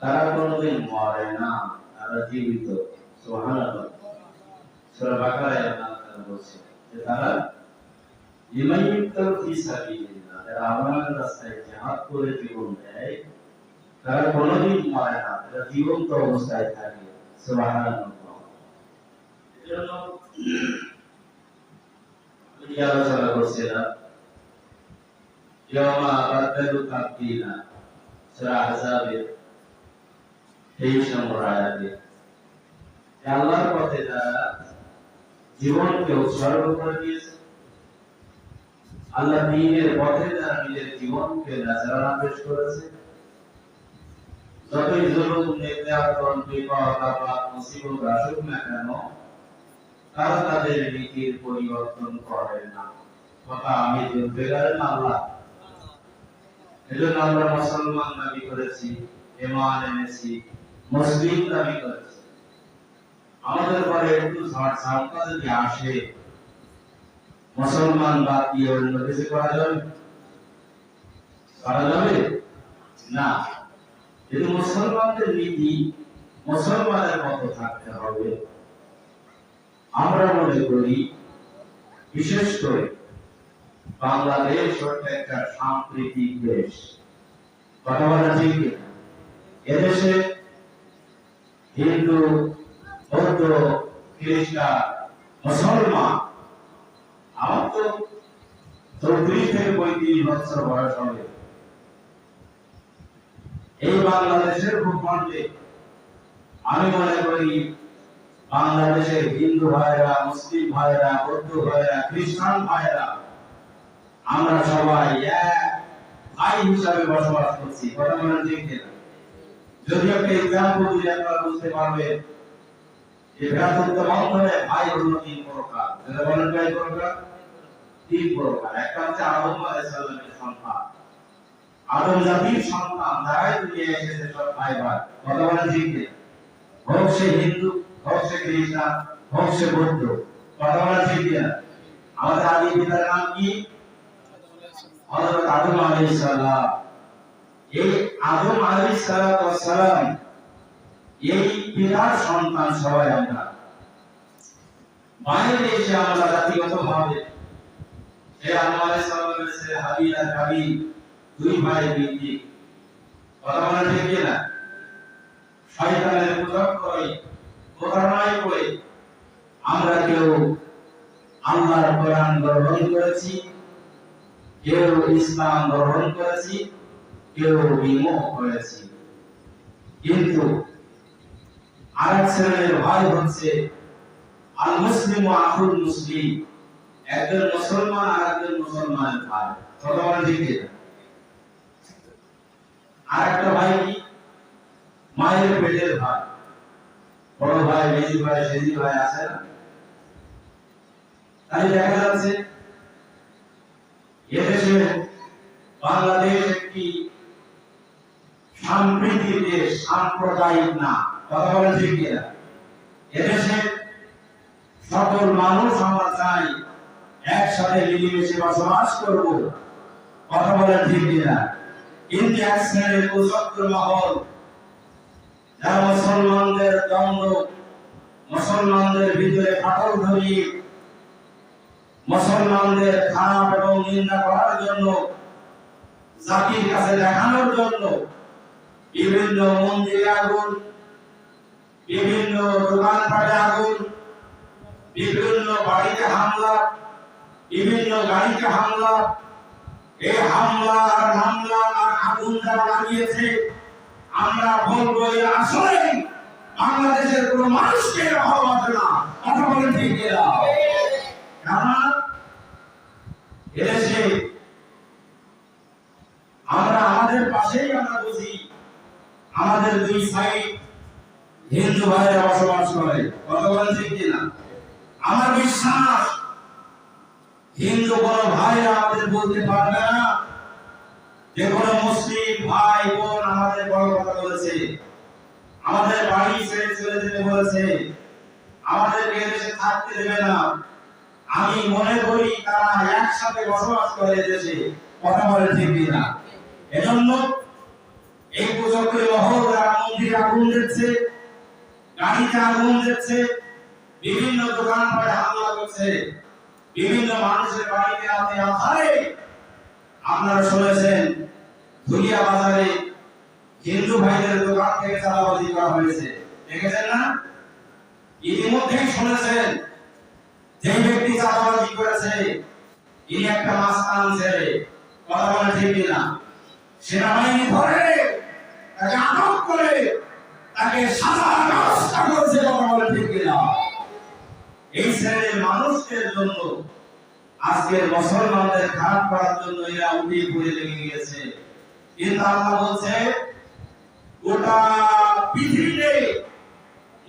তারা কোনোদিন মরে না, তারা জীবিত। সুবহানাল্লাহ। সূরা বাকারায় আল্লাহ তাআলা বলছেন যে তারা লিমাইয়ুকতাল ফি সাবিলিল্লাহ, যারা আল্লাহর রাস্তায় জিহাদ করে জীবন দেয় তারা কোনোদিন মরে না, তারা জীবন্ত অবস্থায় থাকে। সুবহানাল্লাহ। এজন্য আমি আলোচনা করছিলাম ইয়ামা বাদালু তাবদীলা, সূরা আহজাবের 23 নম্বর আয়াতে আল্লাহর পথে যারা জীবনকে উৎসর্গ করে দিয়েছে, আল্লাহ দ্বীনের পথে যারা নিজের জীবনকে নজরানা পেশ করেছে, যতই জুলুম, নির্যাতন, বিপদ, আপদ, মুসিবত আসুক না কেন, তারা তাদের নীতির পরিবর্তন করে না। কথা আমি বলতে গেলেন আল্লাহ। এজন্য আমরা মুসলমান দাবি করেছি, ঈমান এনেছি, মুসলিম দাবি করেছি। আমাদের পরে একটু ঝড়-ঝাপটা যদি আসে, মুসলমান বাদ দিয়ে অন্য কিছু করা যাবে? করা যাবে না। যদি মুসলমানদের নীতি মুসলমানের মতো থাকতে হবে, আমরা মনে করি বিশেষ করে বাংলাদেশ হচ্ছে একটা সাম্প্রতিক দেশ। কথা বলা ঠিক কিনা? এদেশে হিন্দু, বৌদ্ধ, খ্রিস্টান, মুসলমান, আমার তো 34 থেকে 35 বছর বয়স হবে। এই বাংলাদেশের ভূখণ্ডে আমি মনে করি বাংলাদেশের হিন্দু ভাইরা, মুসলিম ভাইরা, বৌদ্ধ ভাইরা, খ্রিস্টান ভাইরা আমরা সবাই এক ভাই হিসাবে বসবাস করছি। কথা বলেন ঠিক কিনা? যদি একটা এক্সাম্পল দিলে আপনারা বুঝতে পারবেন যে ভ্রাতৃত্ব বন্ধনে ভাই হলো 3 প্রকার। যারা বলেন ভাই প্রকার 3 প্রকার। একটা হচ্ছে আদম আলাইহিস সালামের সন্তান, আদম জাতির সন্তান, যারাই দুনিয়ায় এসেছে সব ভাই ভাই। কথা বলেন ঠিক কিনা? হোক সে হিন্দু, হোক সে খ্রিস্টান, হোক সে বৌদ্ধ। কথা বলেন ঠিক কিনা? আমাদের আদি পিতার নাম কি? হযরত আদম আলাইহিস সালাম। এই আদম আলাইহিস সালাম এই পিতার সন্তান সবাই আমরা। বাইরে এসে আমরা জাতিগতভাবে এই আদম আলাইহিস সালামের ছেলে হাবিল আর কাবিল, 2 ভাই বিবি। কথা বলেন ঠিক কিনা? শয়তানের পূজা করে, প্রতারণায় করে আমরা কেউ আল্লাহর কোরআন গ্রহণ করেছি, কেউ ইসলাম গ্রহণ করেছি, কেউ বিমুখ হয়েছি। কিন্তু আরেক শ্রেণীর ভাই হচ্ছে আল মুসলিম ও আখুল মুসলিম, একজন মুসলমান আর একজন মুসলমানের ভাই। কথা বলেন ঠিক কিনা? আরেকটা ভাই কি? মায়ের পেটের ভাই, বড় ভাই, মেজি ভাই, সেজি ভাই আছে না? তাই দেখা যাচ্ছে এদেশে বাংলাদেশ একটি সাম্প্রতিক দেশ, সাম্প্রদায়িক না। কথা বলেন ঠিক কিনা? এদেশে সকল মানুষ আমরা চাই একসাথে মিলেমিশে বসবাস করব। কথা বলেন ঠিক কিনা? কিন্তু এক শ্রেণীর কুচক্র মহল, যারা মুসলমানদের দ্বন্দ্ব, মুসলমানদের ভিতরে ফাটল ধরিয়ে মুসলমানদের খারাপ এবং নিন্দা করার জন্য, জাতির কাছে দেখানোর জন্য বিভিন্ন মন্দিরে আগুন, বিভিন্ন দোকানপাটে আগুন, বিভিন্ন বাড়িতে হামলা, বিভিন্ন গাড়িতে হামলা, এই হামলা আর মামলা আর আগুন যারা লাগিয়েছে, আমরা বলবো আসলে বাংলাদেশের কোন মানুষকে অভাব আছে না। কথা বলেন ঠিক কিনা? কারণ এদেশে আমরা আমাদের পাশেই আমরা বুঝি আমাদের 2 সাইড হিন্দু ভাইরা বসবাস করে। কথা বলেন ঠিক কিনা? আমার বিশ্বাস হিন্দু কোন ভাইরা আমাদের বলতে পারবে না যে কোন মুসলিম ভাই বোন আমাদের বড় কথা বলেছে, আমাদের বাড়ি ছেড়ে চলে যেতে বলেছে, আমাদের এদেশে থাকতে দেবে না। আমি মনে করি তারা একসাথে বসবাস করে এদেশে। কথা বলে ঠিক কিনা? এজন্য এই কুচক্রী মহল মসজিদে আগুন দিচ্ছে, গাড়িতে আগুন দিচ্ছে, বিভিন্ন দোকানপাটে হামলা করছে, বিভিন্ন মানুষের বাড়িতে আধারে। আপনারা শুনেছেন ধুলিয়া বাজারে হিন্দু ভাইদের দোকান থেকে চাঁদাবাজি করা হয়েছে, দেখেছেন না? ইতিমধ্যেই শুনেছেন যে ব্যক্তি চাঁদাবাজি করেছে ইনি একটা মাস্তান ছেলে, কথা বলে ঠিক কিনা? সেনাবাহিনী ধরে তাকে আটক করে তাকে সাজার ব্যবস্থা করেছে, কথা বলে ঠিক কিনা? এই শ্রেণীর মানুষদের জন্য আজকের মুসলমানদের খারাপ করার জন্য এরা উঠে পড়ে লেগে গিয়েছে। কিন্তু আল্লাহ বলছে গোটা পৃথিবীতে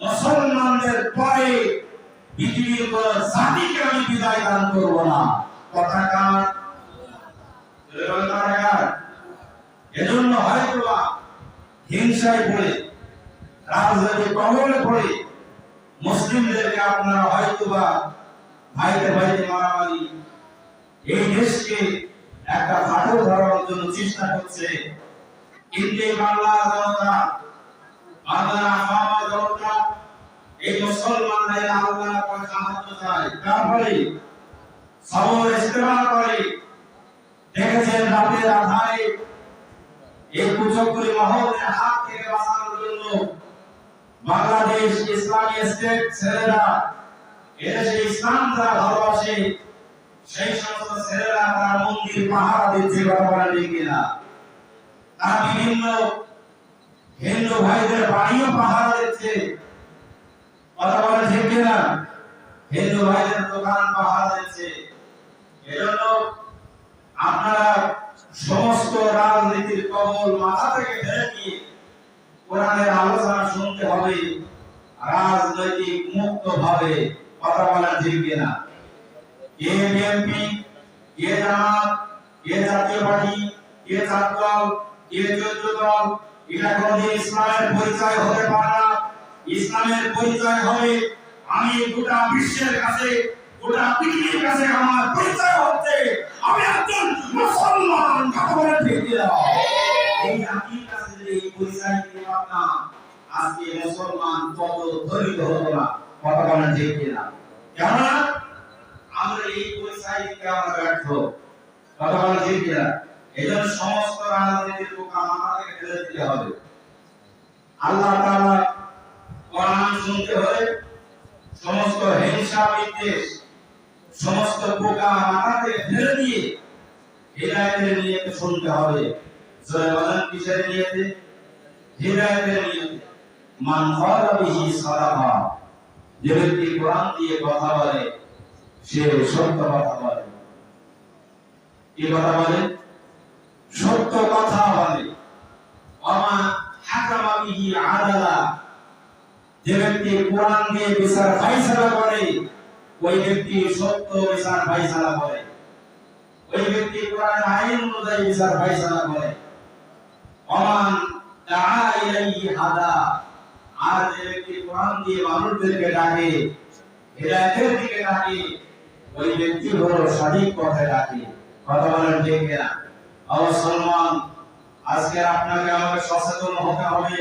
মুসলমানদের পরে পৃথিবীর কোন জাতিকে আমি বিদায় দান করব না। কথা কার? এজন্য হয়তো হিংসায় পড়ে রাজনৈতিক কবলে পড়ে মুসলিমদেরকে আপনারা হয়তোবা ভাইতে ভাইতে মারামারি, এই দেশকে একটা ফাটল ধরার জন্য চেষ্টা করছে। কিন্তু বাংলা জনতা, বাংলা আফামা জনতা, এই মুসলমানরা আল্লাহর পথে সাহায্য চায়, তারপরে সবর ইস্তেমাল করে। দেখেছেন রাতের আধারে এই কুচক্রী মহলের হাত থেকে বাঁচানোর জন্য বাংলাদেশ ইসলামী স্টেট ছেলেরা, এদেশে ইসলাম যারা ভালোবাসে সেই সমস্ত ছেলেরা তারা মন্দির পাহারা দিচ্ছে, কথা বলেন ঠিক কিনা? তারা বিভিন্ন হিন্দু ভাইদের বাড়িও পাহারা দিচ্ছে, কথা বলেন ঠিক কিনা? হিন্দু ভাইদের দোকান পাহারা দিচ্ছে। এজন্য আপনারা সমস্ত রাজনীতির কবল মাথা থেকে ফেলে দিয়ে কোরআনের আলোচনা শুনতে হবে রাজনৈতিক মুক্ত ভাবে, কথা বলেন ঠিক কিনা? কে বিএনপি, কে জামাত, কে জাতীয় পার্টি, কে ছাত্রদল, কে চৌদ্দ দল, এটা কোনদিন ইসলামের পরিচয় হতে পারে না। ইসলামের পরিচয় হবে আমি গোটা বিশ্বের কাছে, গোটা পৃথিবীর কাছে আমার পরিচয় হচ্ছে আমি একজন মুসলমান, কথা বলেন ঠিক কিনা? এই জাতির কাছে যদি এই পরিচয় দিতে পারতাম আজকে মুসলমান কত দরিদ্র হতো না, কথা বলেন ঠিক কিনা? কেননা আমরা এই পরিচয় দিতে আমরা ব্যর্থ, কথা বলেন ঠিক কিনা? এজন্য সমস্ত রাজনীতির বোকা মাথা থেকে ফেলে দিতে হবে। আল্লাহ তাআলা কোরআন শুনতে হলে সমস্ত হিংসা বিদ্বেষ সমস্ত বোকা মাথা থেকে ফেলে দিয়ে হিদায়াতের নিয়তে শুনতে হবে। সূরা বলেন কিসের নিয়তে? হিদায়াতের নিয়তে। মান ক্বালা বিহি সাদাকা, যে ব্যক্তি কোরআন দিয়ে কথা বলে সে সত্য কথা বলে। কি কথা বলে? সত্য কথা বলে। ওমা হাকামা বিহি আদালা, যে ব্যক্তি কোরআন দিয়ে বিচার ফায়সালা করে ওই ব্যক্তি সত্য বিচার ফায়সালা করে, ওই ব্যক্তি কোরআনের আইন অনুযায়ী বিচার ফায়সালা করে। ওমান দাআ ইলাইহি হাদা, আর যে ব্যক্তি কোরআন দিয়ে মানুষদেরকে ডাকে, হিদায়াতের দিকে ডাকে, ওই ব্যক্তি হলো সঠিক পথে ডাকে, কথা বলেন ঠিক কিনা? মুসলমান, আজকে আপনাকে আমাকে সচেতন হতে হবে।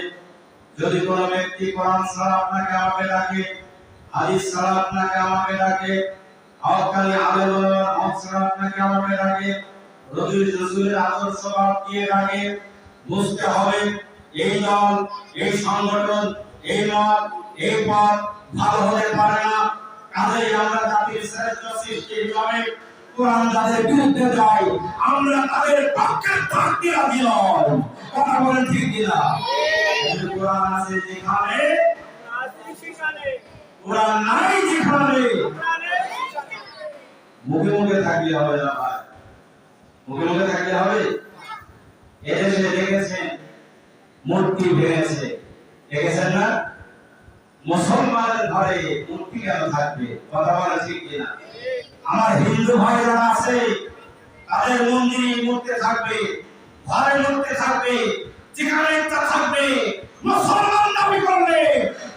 যদি কোনো ব্যক্তি কোরআন ছাড়া আপনাকে আমাকে ডাকে, হাদিস ছাড়া আপনাকে আমাকে ডাকে, হকানি আলেম ওলামার হক ছাড়া আপনাকে আমাকে ডাকে, রাসূলের আদর্শ বাদ দিয়ে ডাকে, বুঝতে হবে এই দল, এই সংগঠন, এই মত, এই পথ ভালো হতে পারে না। কাজেই আমরা জাতির শ্রেষ্ঠ সৃষ্টি হিসাবে কোরআন যাদের বিরুদ্ধে যায় আমরা তাদের পক্ষে থাকতে রাজি নয়, কথা বলেন ঠিক কিনা? কোরআন আছে যেখানে, কোরআন নাই যেখানে, মুখে মুখে থাকলে হবে না ভাই, মুখে মুখে থাকলে হবে? এদেশে দেখেছেন মূর্তি ভেঙেছে, দেখেছেন না? মুসলমানের ঘরে মূর্তি কেন থাকবে, কথা বলেন ঠিক কিনা? আমার হিন্দু ভাই যারা আছে তাদের মন্দিরে মূর্তি থাকবে, ঘরে মূর্তি থাকবে, যেখানে ইচ্ছা থাকবে। মুসলমান দাবি করলে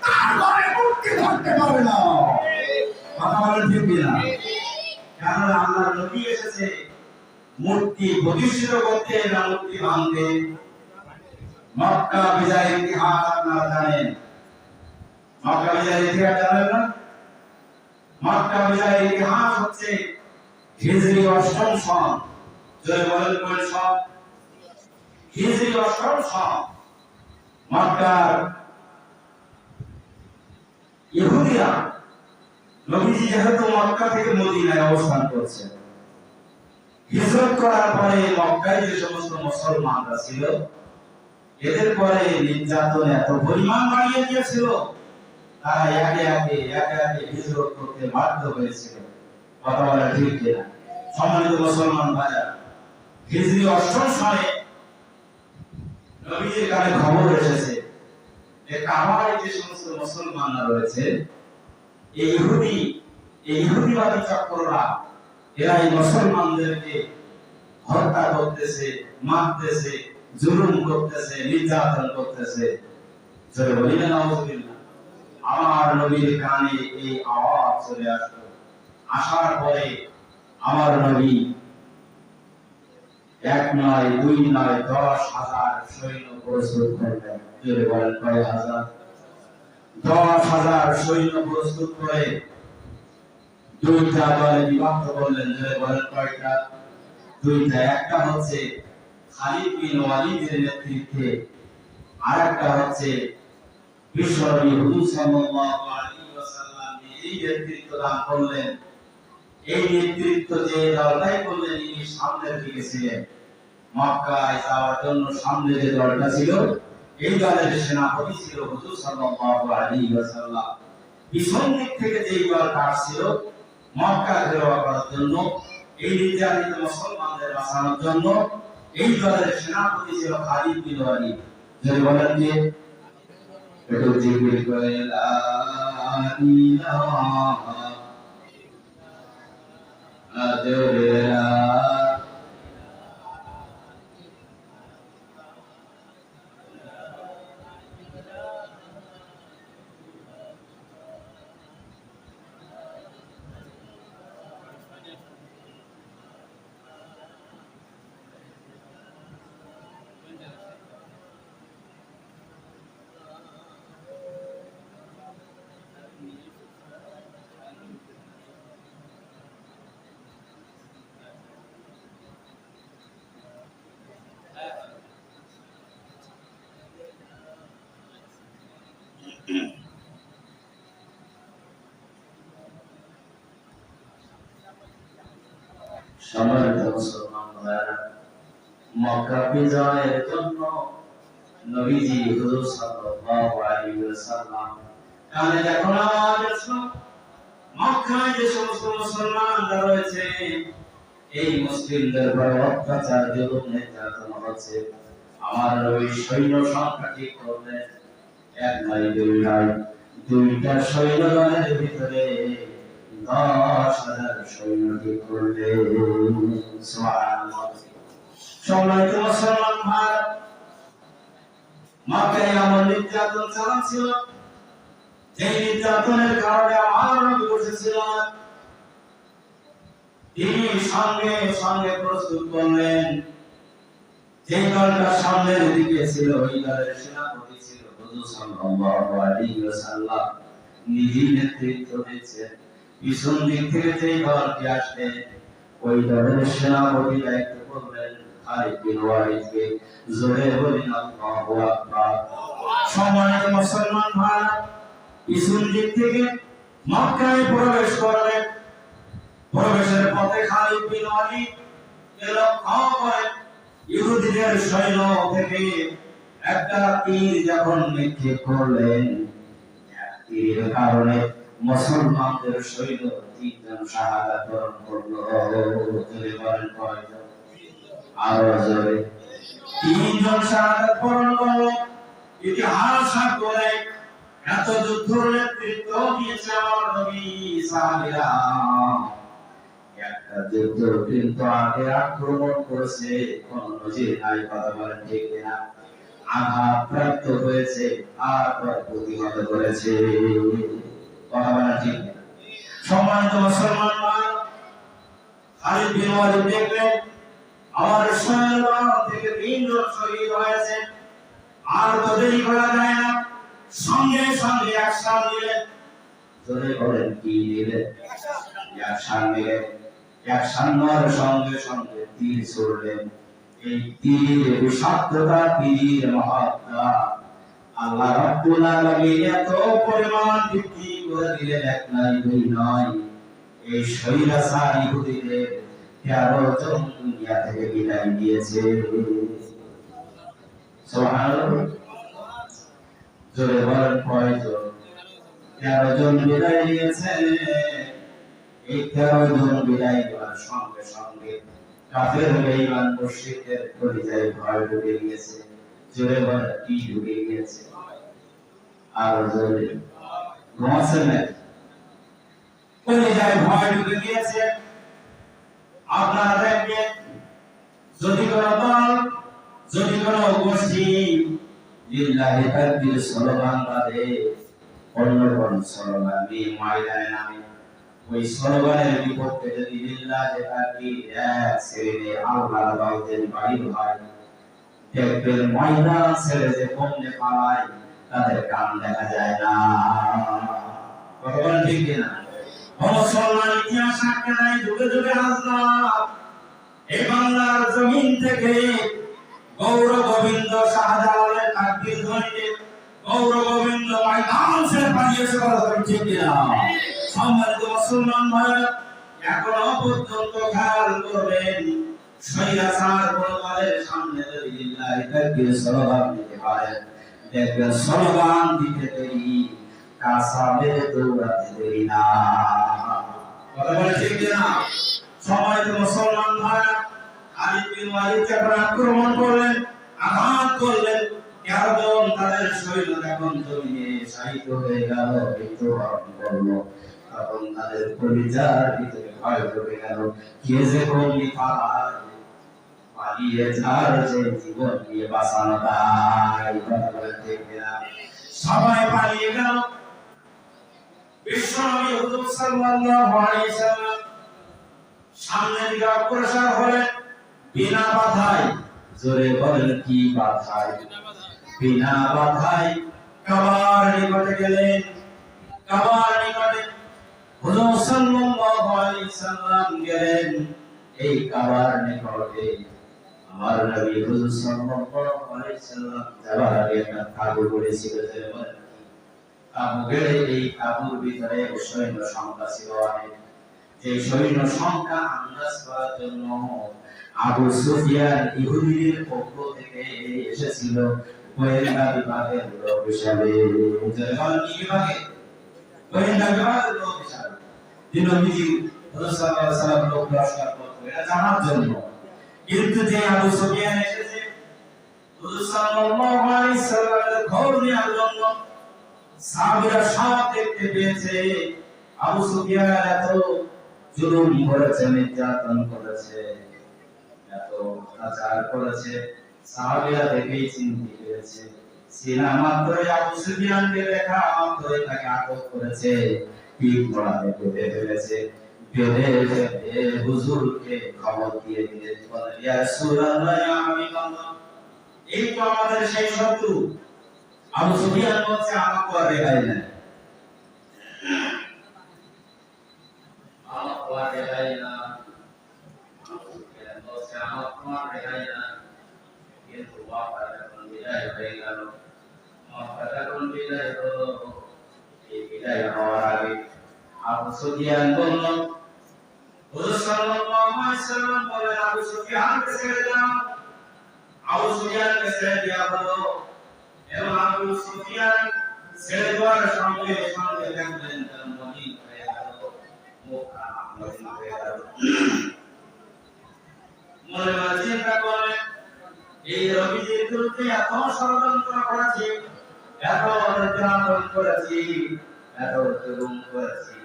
তার ঘরে মূর্তি থাকতে পারে না, কথা বলেন ঠিক কিনা? কারণ আল্লাহর নবী এসেছে মূর্তি প্রতিষ্ঠিত করতে না মূর্তি ভাঙতে। মক্কা বিজয়ের ইতিহাস আপনারা জানেন? মক্কা বিজয়ের ইতিহাস জানেন না? মক্কা বিজয়ের ইতিহাস হচ্ছে হিজরি ৮ম সন। জয় বলেন কোন সন? হিজরি ৮ম সন। মক্কার ইহুদিরা, নবীজি যেহেতু মক্কা থেকে মদিনায় অবস্থান করছেন, হিজরত করার পরে মক্কায় যে সমস্ত মুসলমানরা ছিল, এদের পরে নির্যাতন এত পরিমাণ বাড়িয়ে দিয়েছিল, তারা একে একে হিজরত করতে বাধ্য হয়েছিল। কথা বলা ঠিক কিনা? সম্মানিত মুসলমান ভাইরা, হিজরি ৮ম সালে নবীজির কানে খবর এসেছে যে কাবায় যে সমস্ত মুসলমানরা রয়েছে, এই ইহুদিবাদী চক্ররা এরা এই মুসলমানদেরকে হত্যা করতেছে, মারতেছে, জুলুম করতেছে, নির্যাতন করতেছে। জোরে বলি না নাউজুবিল্লাহ। আমার নবীর কানে এই আওয়াজ চলে আসলো। আসার পরে আমার নবী এক নয়, দুই নয়, ১০,০০০ সৈন্য প্রস্তুত করলেন। জোরে বলেন কয় হাজার? ১০,০০০ সৈন্য প্রস্তুত করে দুইটা দলে বিভক্ত করলেন। জোরে বলেন কয়টা? দুইটা। একটা হচ্ছে খালিদ বিন ওয়ালিদের নেতৃত্বে, আরেকটা হচ্ছে বিশ্বনবী হুজুর সাল্লাল্লাহু আলাইহি ওয়াসাল্লাম এই নেতৃত্ব দান করলেন। এই নেতৃত্ব যে দলটাই করলেন, ইনি সামনের দিকে ছিলেন। মক্কায় যাওয়ার জন্য সামনে যে দলটা ছিল, এই দলের সেনাপতি ছিল হুজুর সাল্লাল্লাহু আলাইহি ওয়াসাল্লাম। পিছন দিক থেকে যে দলটা আসছিল মক্কা ঘেরাও করার জন্য, এই নির্যাতিত মুসলমানদের বাঁচানোর জন্য, এই দলের সেনাপতি ছিল খালিদ বিন ওয়ালিদ। যদি বলেন যে একটু জিকির করে লা ইলাহা ইল্লাল্লাহ। সম্মানিত মুসলমান ভাইরা, মক্কা বিজয়ের জন্য নবীজি হুজুর সাল্লাল্লাহু আলাইহি ওয়াসাল্লাম কানে যখন আওয়াজ আসলো, মক্কায় যে সমস্ত মুসলমানরা রয়েছে, এই মুসলিমদের উপর অত্যাচার, জুলুম, নির্যাতন হচ্ছে, আমার নবী সৈন্য সংখ্যা ঠিক করলেন। এক নয়, দুই নয়, দুইটা সৈন্য দলের ভিতরে ১০,০০০ সৈন্য ঠিক করলেন। সুবহানাল্লাহ। সম্মানিত মুসলমান ভাই, মক্কায় এমন নির্যাতন চালাচ্ছিল, যে নির্যাতনের কারণে আমার নবী বসেছিলেন। তিনি সঙ্গে সঙ্গে প্রস্তুত করলেন। যে দলটা সামনের দিকে ছিল, ওই দলের সেনাপতি ছিল হুজুর সাল্লাল্লাহু আলাইহি ওয়াসাল্লাম, নিজেই নেতৃত্ব দিচ্ছেন। পিছন দিক থেকে যে দলটি আসবে, ওই দলের সেনাপতি দায়িত্ব করলেন খালিদ বিন ওয়ালিদকে। জোরে বলি আল্লাহু আকবার। সম্মানিত মুসলমান ভাই, পিছন দিক থেকে মক্কায় প্রবেশ করলেন। প্রবেশের পথে খালিদ বিন ওয়ালিদ লক্ষ্য করেন ইহুদিদের সৈন্য থেকে একটা তীর যখন নিক্ষেপ করলেন, তীরের কারণে মুসলমানদের সৈন্য ৩ জন শাহাদাত বরণ করলো। জোরে বলেন কয়জন? আরো জোরে। ৩ জন শাহাদাত বরণ করলো। ইতিহাস বলে এত যুদ্ধের নেতৃত্ব দিয়েছে আমার নবী। সাহাবীরা একটা যুদ্ধ কিন্তু আগে আক্রমণ করেছে, কোন নজির নাই। কথা বলেন ঠিক কিনা? আঘাতপ্রাপ্ত হয়েছে, তারপর প্রতিহত করেছে। কথা বলেন ঠিক কিনা? সম্মানিত মুসলমান ভাই, খালিদ বিন ওয়ালিদ দেখলেন আমার সৈন্য থেকে ৩ জন শহীদ হয়েছে, আর তো দেরি করা যায় না। সঙ্গে সঙ্গে অ্যাকশন নিলেন। জোরে বলেন কি নিলেন? অ্যাকশন নিলেন। অ্যাকশন নেওয়ার সঙ্গে সঙ্গে তীর ছুড়লেন। এই তীর বিষাক্ততা, তীর মহত্তা আল্লাহ রাব্বুল আলামিন এত পরিমাণ বৃদ্ধি করে দিলেন, এক নয় দুই নয়, এই শৈলাচার ইহুদিদের 13 জন দুনিয়া থেকে বিদায় দিয়েছে। সুবহানাল্লাহ। জোরে বলেন কয়জন? 13 জন বিদায় দিয়েছে। এই 13 জন বিদায় দেওয়ার সঙ্গে সঙ্গে কাফের বেঈমান মুশরিকদের কলিজায় ভয় ঢুকে গিয়েছে। জোরে বলেন কি ঢুকে গিয়েছে? আর জোরে ঘুমাচ্ছেন না? কলিজায় ভয় ঢুকে গিয়েছে। আপনারা দেখবেন যদি কোনো দল, যদি কোনো গোষ্ঠী লিল্লাহি তাকবীর স্লোগান বাদে অন্য কোন স্লোগান দিয়ে ময়দানে নামে, ওই স্লোগানের বিপক্ষে যদি লিল্লাহি তাকবীর এক ছেড়ে আল্লাহর বাইতের বাইর হয়, দেখবেন ময়দান ছেড়ে যে কমনে পালায় তাদের কান দেখা যায় না। কথা ঠিক কিনা? মুসলমান ইতিহাস সাক্ষী দেয় যুগে যুগে হাজরাত এই বাংলার জমিন থেকে গৌর গোবিন্দ শাহজালালের তাকবীর ধ্বনিতে গৌর গোবিন্দ ময়দান ছেড়ে পালিয়েছে। কথা ঠিক কিনা? সম্মানিত মুসলমান ভাইরা, এখনো পর্যন্ত খেয়াল করবেন, শৈলাচার বড়দের সামনে যদি লিল্লাহি তাকবীর স্লোগান দিতে পারেন, দেখবেন স্লোগান দিতে দেরি, কাসাবে দৌড়াতে দেরি না। কথা বলে ঠিক কিনা? সম্মানিত মুসলমান ভাইরা, খালিদ বিন ওয়ালিদ যখন আক্রমণ করলেন, আঘাত করলেন, 13 জন তাদের সৈন্য যখন জমিনে শায়িত হয়ে গেল, মৃত্যুবরণ করলো, তখন তাদের কলিজার ভিতরে ভয় ঢুকে গেল। কে যে বললি পালিয়ে যার যে জীবন দিয়ে বাঁচানো তাই। কথা বলে ঠিক কিনা? সবাই পালিয়ে গেল। বিশ্বনবী হুজুর সাল্লাল্লাহু আলাইহি সাল্লাম সামনের দিকে অগ্রসর হলেন বিনা বাধায়। জোরে বলেন কি বাধায়? বিনা বাধায় কাবার নিকটে গেলেন। কাবার নিকটে হুজুর সাল্লাল্লাহু আলাইহি সাল্লাম গেলেন। এই কাবার নিকটে আমার নবী হুজুর সাল্লাল্লাহু আলাইহি সাল্লাম যাবার আগে একটা তাবু করেছিলেন। তাবুর এই তাবুর ভিতরে সৈন্য সংখ্যা ছিল অনেক। এই সৈন্য সংখ্যা আন্দাজ করার জন্য আবু সুফিয়ান ইহুদিদের পক্ষ থেকে এসেছিল গোয়েন্দা বিভাগের লোক হিসাবে। যখন কি বিভাগে? গোয়েন্দা বিভাগের লোক হিসাবে নবীজি রাসূলুল্লাহ সাল্লাল্লাহু আলাইহি ওয়াসাল্লাম লোক লস্কর করতে এটা জানার জন্য। কিন্তু যে আবু সুফিয়ান এসেছে রাসূলুল্লাহ সাল্লাল্লাহু আলাইহি ওয়াসাল্লামের খবর নেওয়ার জন্য, সাহাবীরা সব দেখতে পেয়েছে আবু সুফিয়ান এত জুলুম করেছে, নির্যাতন করেছে, এত অত্যাচার করেছে, সাহাবীরা দেখেই চিনতে পেরেছে। সিনা মাত্রই আবু সুফিয়ানকে দেখা মাত্রই তাকে আটক করেছে, পিঠ মোড়াতে বেঁধে ফেলেছে। বেঁধে হুজুরকে খবর দিয়ে দিলেন, ইয়া রাসূলুল্লাহ, ইয়া হাবিবাল্লাহ, এই তো আমাদের সেই শত্রু। আবু সুফিয়ান বলছে আমাকে আর রেহাই নাই, আমাকে আর রেহাই না। আবু সুফিয়ান বলছে আমাকে আর রেহাই না। কিন্তু বাবা যখন বিদায় হয়ে গেল, মক্কা যখন বিদায় হলো, এই বিদায় হওয়ার আগে আবু সুফিয়ান বলল, হুজুর সাল্লাল্লাহু আলাইহি ওয়াসাল্লাম বলেন আবু সুফিয়ানকে ছেড়ে দাও। আবু সুফিয়ানকে ছেড়ে দেওয়া হলো এবং আবু সুফিয়ান ছেড়ে দেওয়ার সঙ্গে সঙ্গে দেখলেন তার মদিনা হয়ে গেল, মক্কা মদিনা হয়ে গেল। মনে মনে চিন্তা করলেন, এই নবীজির বিরুদ্ধে এত ষড়যন্ত্র করেছি, এত নির্যাতন করেছি, এত জুলুম করেছি,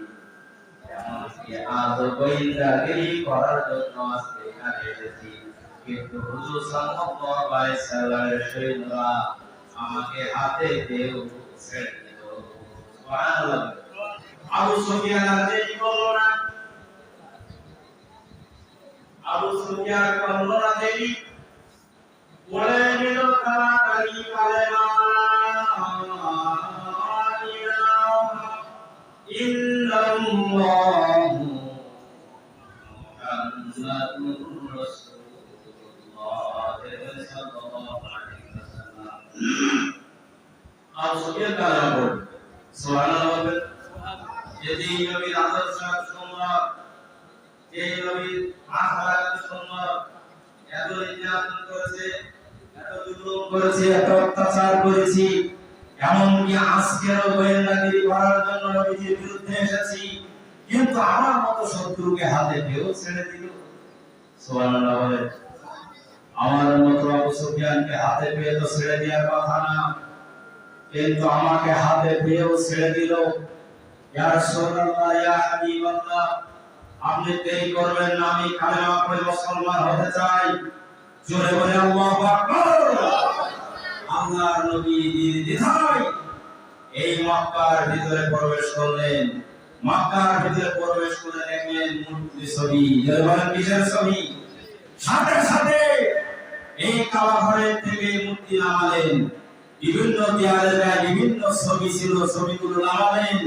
এমনকি আজ গোয়েন্দাগিরি করার জন্য আজকে এখানে এসেছি, কিন্তু হুজুর সাল্লাল্লাহু আলাইহি ওয়াসাল্লামের সৈন্যরা আমাকে হাতে দেও ছেড়ে দিল। সুবহানাল্লাহ। আবু সুফিয়ান আর দেরি করলো না, আবু সুফিয়ান করলো না দেরি, বলে নিল তাড়াতাড়ি কালেমা ইল্লাল্লাহু মুহাম্মাদুর রাসূলুল্লাহ সাল্লাল্লাহু আলাইহি ওয়াসাল্লাম। আর সবিয়া কালাম বল সুবহানাল্লাহ বল। যদি নবীর আদর্শ সুন্নাত, এই নবীর আখলাক সুন্নাত এত নির্যাতন করেছে, এত জুলুম করেছে, এত অত্যাচার করেছি, এমনকি আজকেরও গোয়েন্দাগিরি করার জন্য নবীজির বিরুদ্ধে এসেছি, কিন্তু আমার মতো শত্রুকে হাতে পেয়েও ছেড়ে দিল। সুবহানাল্লাহ বলে। আমার মতো আবু সুফিয়ানকে হাতে পেয়ে তো ছেড়ে দেওয়ার কথা না, কিন্তু আমাকে হাতে পেয়েও ছেড়ে দিল। ইয়া রাসূলুল্লাহ, ইয়া হাবিবাল্লাহ, আপনি দেরি করবেন না, আমি কালেমা পড়ে মুসলমান হতে চাই। জোরে বলে আল্লাহু আকবার। আল্লাহর নবী নির্দ্বিধায় এই মক্কার ভিতরে প্রবেশ করলেন। মক্কার ভিতরে প্রবেশ করে দেখলেন মূর্তির ছবি। জোরে বলেন কিসের ছবি? সাথে সাথে এই কাবাঘরের থেকে মূর্তি নামালেন। বিভিন্ন দেয়ালে বিভিন্ন ছবি ছিল, ছবিগুলো নামালেন।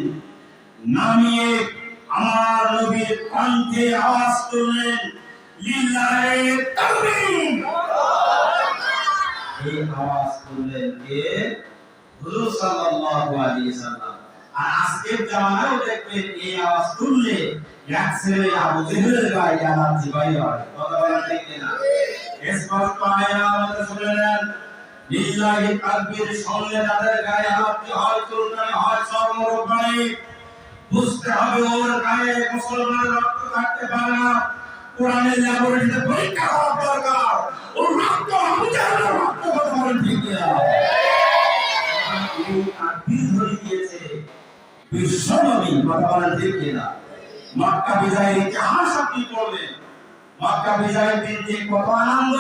নামিয়ে আমার নবীর কণ্ঠে আওয়াজ করলেন, লিল্লাহি তাকবীর। এই আওয়াজ করলেন কে? হুজুর সাল্লাল্লাহু আলাইহি সাল্লাম। আর আজকের জামানায় দেখবেন এই আওয়াজ তুললে এক ছেলে আবু জেহেলের গায়ে এলার্জি বাইর হয়। কথা বলেন ঠিক না? স্পষ্ট আয়াত শুনলেন, লিল্লাহি তাকবীর শুনলে তাদের গায়ে এলার্জি হয়, চুলকানি হয়, চর্মরোগ হয়। বুঝতে হবে ওর গায়ে মুসলমানের রক্ত থাকতে পারে না। কোরআনের ল্যাবরেটরিতে পরীক্ষা হওয়া দরকার। ওর রক্ত আবু জাহেলের রক্ত। কথা বলেন ঠিক না? এই তাকবীর ধরে দিয়েছে বিশ্বনবী। কথা বলেন ঠিক না? মক্কা বিজয়ের ইতিহাস আপনি পড়বেন। মক্কা বিজয়ের দিন যে কত আনন্দ।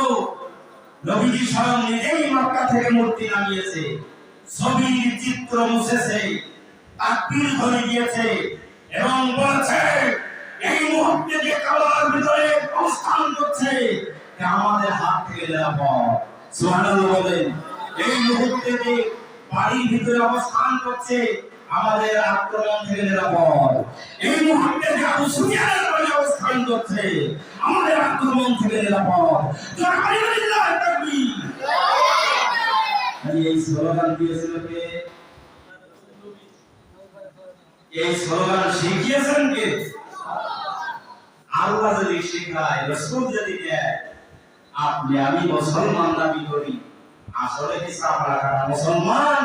নবীজি স্বয়ং নিজেই মক্কা থেকে মূর্তি নামিয়েছে, ছবির চিত্র মুছেছে, তাকবীর ধরে দিয়েছে এবং বলেছে এই মুহূর্তে যে কাবার ভিতরে অবস্থান করছে আমাদের হাত থেকে নিরাপদ। সুবহানাল্লাহ বলেন। এই মুহূর্তে যে বাড়ির ভিতরে অবস্থান করছে আমাদের আক্রমণ থেকে নিরাপদ। এই মুহূর্তে যে আবু সুফিয়ানের বাড়ি অবস্থান করছে আমাদের আক্রমণ থেকে নিরাপদ। লিল্লাহি তাকবীর। এই স্লোগান দিয়েছিল কে? এই স্লোগান শিখিয়েছেন কে? আল্লাহ যদি শেখায়, রাসূল যদি দেয়, আপনি আমি মুসলমান দাবি করি, আসলে কি সাহাবা কারা মুসলমান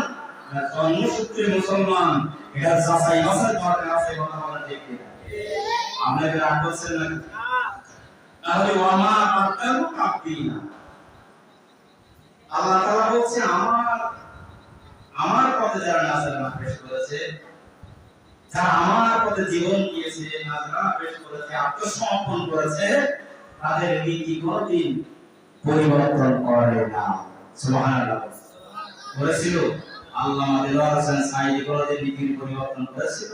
না জন্মসূত্রে মুসলমান? এটা যাচাই বাছাই দরকার আছে। কথা বলেন ঠিক কিনা? আপনাদের রাগ করছেন না? তাহলে ওয়ামা কাতালু কাফিনা, আল্লাহ তাআলা বলছে আমার পথে যারা নাজরানা পেশ করেছে, যারা আমার পথে জীবন দিয়েছে, নাজরানা পেশ করেছে, আত্মসমর্পণ করেছে, তাদের নীতি কোনদিন পরিবর্তন করে না। সুবহানাল্লাহ বলেছিল আল্লামা দিলওয়ার হোসেন সাঈদী কোনদিন নীতির পরিবর্তন করেছিল?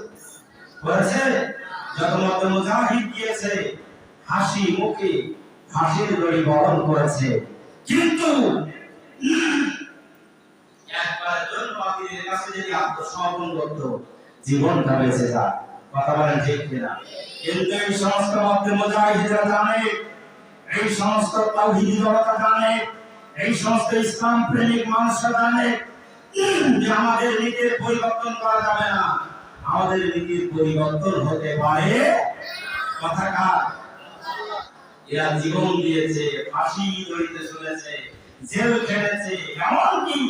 করেছে? যত মত মুজাহিদ দিয়েছে হাসি মুখে ফাঁসির দড়ি বহন করেছে, কিন্তু একবার জনপাতির কাছে যদি আত্মসমর্পণ করত জীবনটা বেঁচে যায়। কথা বলেন ঠিক কিনা? কিন্তু এই সমস্ত মধ্যে মুজাহিদরা জানে, এই সমস্ত তাওহীদি জনতা জানে, এই সমস্ত ইসলাম প্রেমিক মানুষরা জানে যে আমাদের নীতির পরিবর্তন করা যাবে না। আমাদের নীতির পরিবর্তন হতে পারে কথা কার? এরা জীবন দিয়েছে, ফাঁসি দড়িতে চলেছে, জেল খেটেছে, এমনকি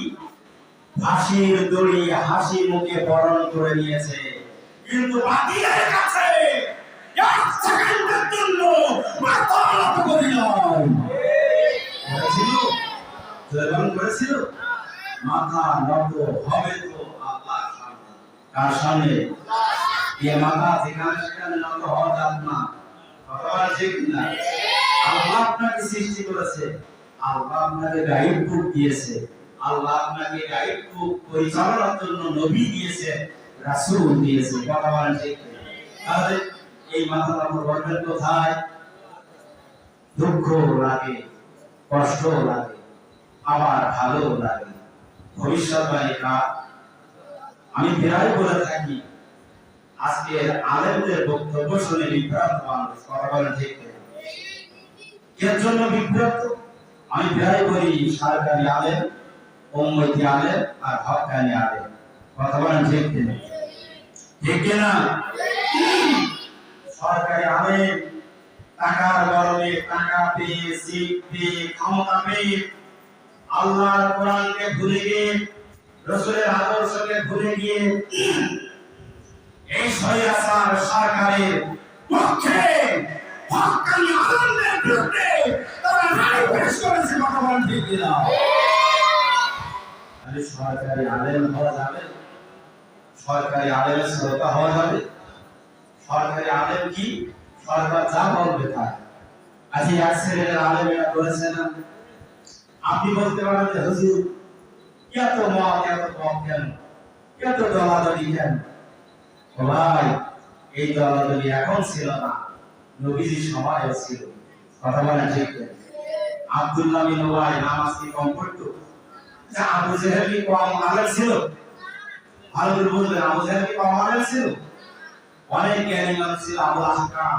ফাঁসির দড়ি হাসি মুখে বরণ করে নিয়েছে, কিন্তু বাতিলের কাছে এক সেকেন্ডের জন্য মাথা নত করি নয়। করেছিল? জয়বান করেছিল? মাথা নত হবে তো আল্লাহর সামনে। কার সামনে? এই মাথা যেখানে সেখানে নত হওয়া যাবে না। কথা ঠিক না? আল্লাহ আপনাকে সৃষ্টি করেছে, আল্লাহ আপনাকে গাইড বুক দিয়েছে, আল্লাহ আপনাকে গাইড বুক পরিচালনার জন্য নবী দিয়েছে, রাসূল দিয়েছে। কথা বলেন ঠিক? তাহলে এই মাথাটা পড়বেন কোথায়? দুঃখ লাগে, কষ্ট লাগে, আবার ভালো লাগে। ভবিষ্যৎবাণী কার? আমি প্রায় বলে থাকি আজকে আলেমদের বক্তব্য শুনে বিভ্রান্ত মানুষ, কথা বলেন ঠিক না? এর জন্য বিভ্রান্ত। আমি প্রায় বলি সরকারি আলেম, উম্মতি আলেম আর হক্কানি আলেম, কথা বলেন ঠিক না? ঠিক না? সরকারি আলেম টাকার গরমে, টাকা পেয়ে, সিট পেয়ে, ক্ষমতা পেয়ে আল্লাহর কোরআনকে ভুলে গিয়ে, রাসূলের আদর্শকে ভুলে গিয়ে এই স্বৈরাচার সরকারের পক্ষে হক্কানি আলেমদের বিরুদ্ধে তারা রায় পেশ করেছে, কথা বলেন ঠিক না? তাহলে সরকারি আলেম হওয়া যাবে? সরকারি আলেমের শ্রোতা হওয়া যাবে? সরকারি আলেম কি? সরকার যা বলবে তাই। আজকে এক শ্রেণীর আলেম এটা করেছে না? আপনি বলতে পারেন যে হুজুর এত মত, এত কম কেন, এত দলাদলি কেন? ভাই, এই দলাদলি এখন ছিল না, নবীজির সময়ও ছিল, কথা বলেন ঠিক না? আব্দুল্লাহ বিন উবাই নামাজ কি কম পড়তো? যে আবু জেহেল কি কম আলেম ছিল? ভালো করে বুঝলেন, আবু জেহেল কি কম আলেম ছিল? অনেক জ্ঞানী মানুষ ছিল। আবু আহকাম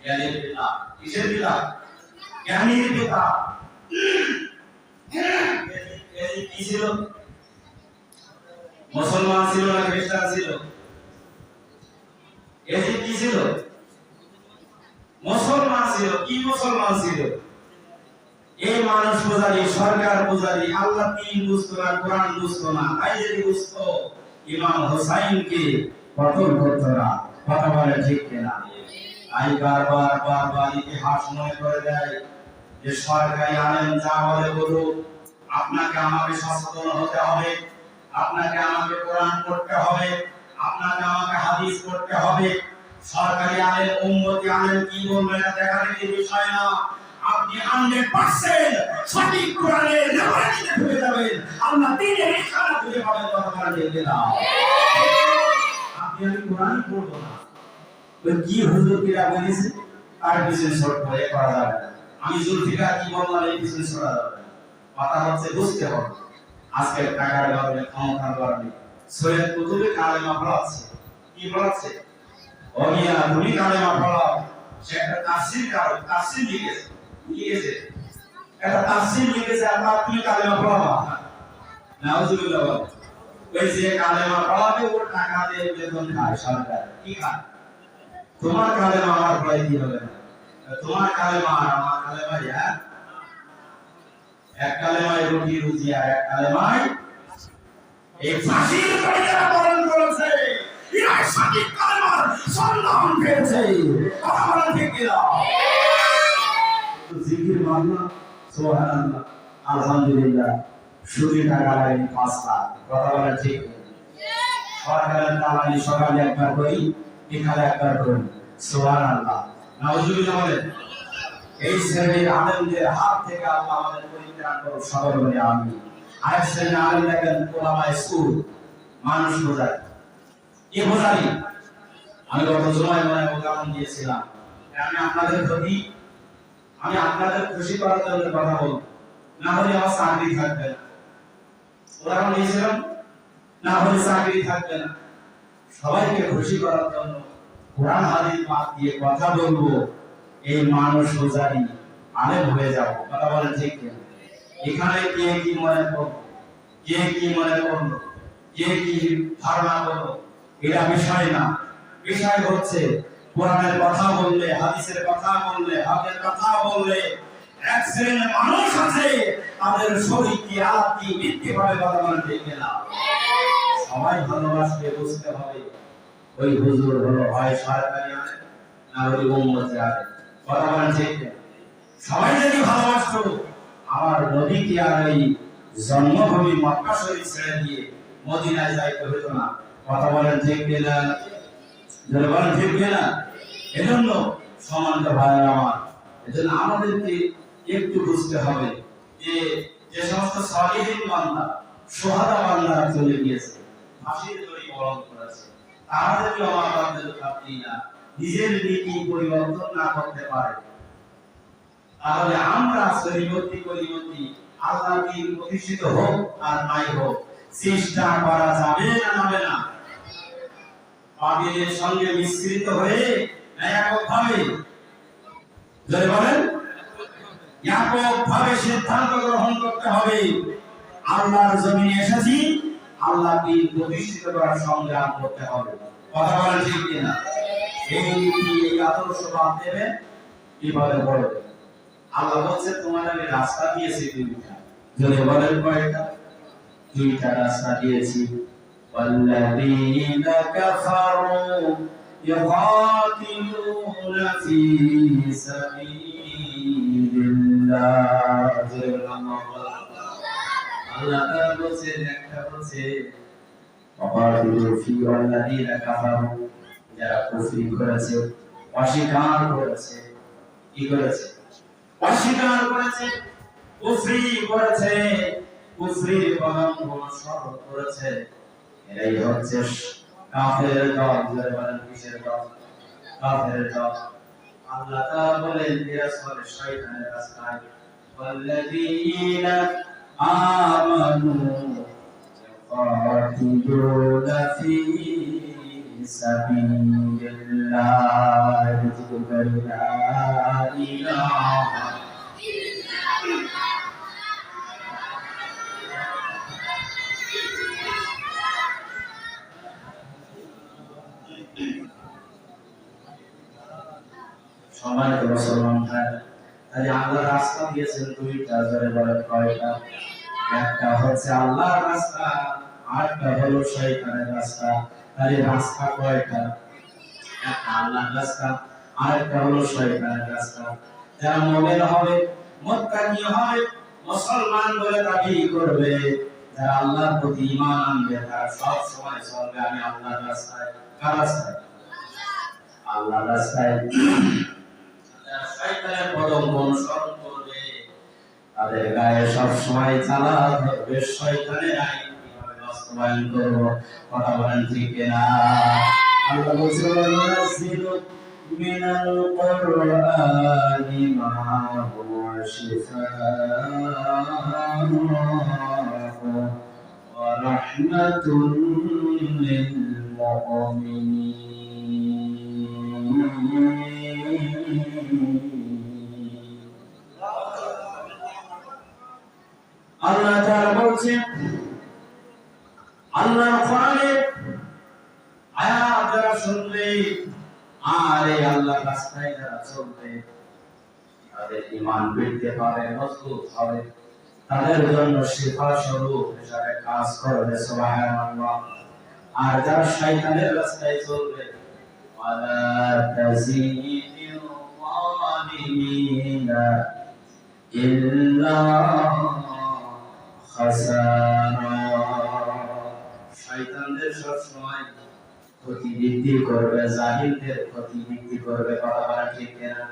জ্ঞানীর পিতা। কিসের পিতা? জ্ঞানীর পিতা। কি ছিল? মুসলমান ছিল না খ্রিস্টান ছিল? এজি কি ছিল? মুসলমান ছিল। কি মুসলমান ছিল? এই মানুষ পূজারী, সরকার পূজারী, আল্লাহ তিন বুঝতো না, কোরআন বুঝতো না, তাই যদি বুঝতো ইমাম হোসাইনকে কতল করতো না, কথা বলে ঠিক কিনা? তাই বারবার বারবার ইতিহাস মনে করে দেয় যে সরকারি আলেম যা বলে বলুক, আপনাকে আমাকে সচেতন হতে হবে, আপনাকে আমাকে কোরআন পড়তে হবে, আপনাকে আমাকে হাদিস পড়তে হবে। সরকারি আলেম উম্মতি আলেম কি বলবে এটা দেখার বিষয় না। আপনি 100% সঠিক কোরআনের লেবারিতে ঢুকে যাবেন, আল্লাহ দ্বীনের ইশারা খুঁজে পাবেন, কথা বলেন ঠিক না? আপনি আমি কোরআন পড়বো না, ওই কি হুজুর কিরা বলেছে তার পিছনে ছোট করে করা যাবে না। আমি জুলফিকার কি বললাম এই পিছনে ছোড়া যাবে না। কথা হচ্ছে বুঝতে হবে। আজকে টাকার কারণে, ক্ষমতার কারণে সৈয়দ কুতুবে কালেমা পড়াচ্ছে। কি পড়াচ্ছে? অমিয়া তুমি কালেমা পড়াও। সে একটা তাফসীর কারণ, তাফসীর লিখেছে, লিখেছে একটা তাফসীর লিখেছে, আর তুমি কালেমা পড়াবা। নাউজুবিল্লাহ। ওই যে কালেমা পড়াবে ওর টাকা দিয়ে বেতন খায় সরকার। কি খায়? তোমার কালেমা আমার পড়াই কি হবে না? তোমার কালেমা আর আমার কালেমা এক কালেমায় রুটি রুজি, আর এক কালেমায় এই ফাঁসির কড়িরা বরণ করেছে। এরা সঠিক কালেমার সন্ধান পেয়েছে, কথা বলেন ঠিক কিনা? জিকির মাননা, সুবহানাল্লাহ, আলহামদুলিল্লাহ, সুদি টাকা লাগেনি 5 লাখ, কথা বলেন ঠিক কিনা? সরকারের দালালি সকালে একবার করি, বিকালে একবার করি, সুবহানাল্লাহ, নাউজুবিল্লাহ বলেন। এই শ্রেণীর আলেমদের হাত থেকে আল্লাহ আমাদের পরিত্রাণ করুন, সকলে বলে আমিন। আরেক শ্রেণীর আলেম দেখেন ওলামায়ে সুর, মানুষ বোঝায়। কি বোঝাই? আমি গত জুমায় মনে উদাহরণ দিয়েছিলাম। আমি আপনাদের প্রতি, আমি আপনাদের খুশি করার জন্য কথা বলবো, না হলে আমার চাকরি থাকবে না। উদাহরণ দিয়েছিলাম, না হলে চাকরি থাকবে না। সবাইকে খুশি করার জন্য কোরআন হাদিস বাদ দিয়ে কথা বলবো, এই মানুষ বোঝাই আলেম হয়ে যাবো, কথা বলেন ঠিক কিনা? এখানে কে কি মনে করবো, কে কি মনে করলো, কে কি ধারণা করলো, এটা বিষয় না। বিষয় হচ্ছে কোরআনের কথা বললে, হাদিসের কথা বললে, হকের কথা বললে এক শ্রেণীর মানুষ আছে তাদের শরীর কি আলাপ কি বৃদ্ধি পাবে, কথা বলেন ঠিক কিনা? সবাই ভালোবাসবে, বুঝতে হবে ওই হুজুর হলো হয় সরকারি আলেম, না হলে উম্মতি আলেম, কথা বলেন ঠিক কিনা? সবাই যদি ভালোবাসতো আমার নবী কি আর এই জন্মভূমি মক্কা শরীফ ছেড়ে দিয়ে মদিনায় যাইতে হতো না, কথা বলেন ঠিক কিনা? যারা বলেন ঠিক কিনা? এজন্য সম্মানিত ভাইরা আমার, এজন্য আমাদেরকে একটু বুঝতে হবে যে যে সমস্ত সালিহিন বান্দা, সুহাদা বান্দারা চলে গিয়েছে, ফাঁসির দড়ি বরণ করেছে, তারা যদি আমার বান্দাদের আপনি না নিজের নীতি পরিবর্তন না করতে পারে, তাহলে আমরা শরীয়তি কলিমতি আল্লাহ কি প্রতিষ্ঠিত হোক আর নাই হোক চেষ্টা করা যাবে না, যাবে না? পাপীদের সঙ্গে মিশ্রিত হয়ে এককভাবে, জোরে বলেন, এককভাবে সিদ্ধান্ত গ্রহণ করতে হবে। আল্লাহর জমিনে এসেছি, আল্লাহকে প্রতিষ্ঠিত করার সংগ্রাম করতে হবে। কথা বলেন ঠিক কিনা? এই আদর্শবাদ দেবে কিভাবে বড়? আল্লাহ বলছে তোমার আমি রাস্তা দিয়েছি দুইটা। যদি বলেন কয়টা? দুইটা রাস্তা দিয়েছি। والذين كفروا يقاتلون في سبيل الله। আল্লাহ তাআলা বলেন, একটা বলছে وقاتلوا في والذين كفروا, যারা কুফরি করেছে, অস্বীকার করেছে, কি করেছে? অস্বীকার করেছে, কুফরি করেছে, কুফরির কলঙ্ক অনুসরণ করেছে, এরাই হচ্ছে কাফের দল। যারা বলেন কিসের দল? কাফের দল। আল্লাহ তাআলা বলেন এরা চলে শয়তানের রাস্তায়। والذين آمنوا يقاتلون في سبيل الله لا إله إلا الله। সম্মানিত মুসলমান ভাই, তাই আল্লাহ রাস্তা দিয়েছেন দুইটা। জোরে বলেন কয়টা? একটা হচ্ছে আল্লাহর রাস্তা, আরেকটা হলো শয়তানের রাস্তা। তাই রাস্তা কয়টা? একটা আল্লাহর রাস্তা, আরেকটা হলো শয়তানের রাস্তা। যারা মুমিন হবে, মুত্তাকি হবে, মুসলমান বলে দাবি করবে, যারা আল্লাহর প্রতি ঈমান আনবে, তারা সব সময় চলবে আমি আল্লাহর রাস্তায়। কার রাস্তায়? আল্লাহর রাস্তায়। শয়তানের পদঙ্ক অনুসরণ করবে, তাদের গায়ে সব সময় জ্বালা ধরবে শয়তানের আইন কিভাবে বাস্তবায়ন করব। কথা বলেন ঠিক কিনা? আল্লাহ বলছে ওয়ানাজিলু মিনাল কুরআনি মা হুয়া শিফাa'un ওয়া রাহমাতুন লিল মুমিনিন। আল্লাহ তাআলা বলছেন আল্লাহর কোরআনের আয়াত যারা শুনবে আর এই আল্লাহর রাস্তায় যারা চলবে, তাদের ঈমান বৃদ্ধি পাবে, মজবুত হবে, তাদের জন্য শিফা স্বরূপ হিসেবে কাজ করবে। সুবহানাল্লাহ। আর যারা শয়তানের রাস্তায় চলবে, ওয়ালা তাজিদিল যালিমিনা ইল্লা খাসারা। শয়তানদের সব সময় ক্ষতি বৃদ্ধি করবে, জালিমদের ক্ষতি বৃদ্ধি করবে। কথা বলা ঠিক কিনা?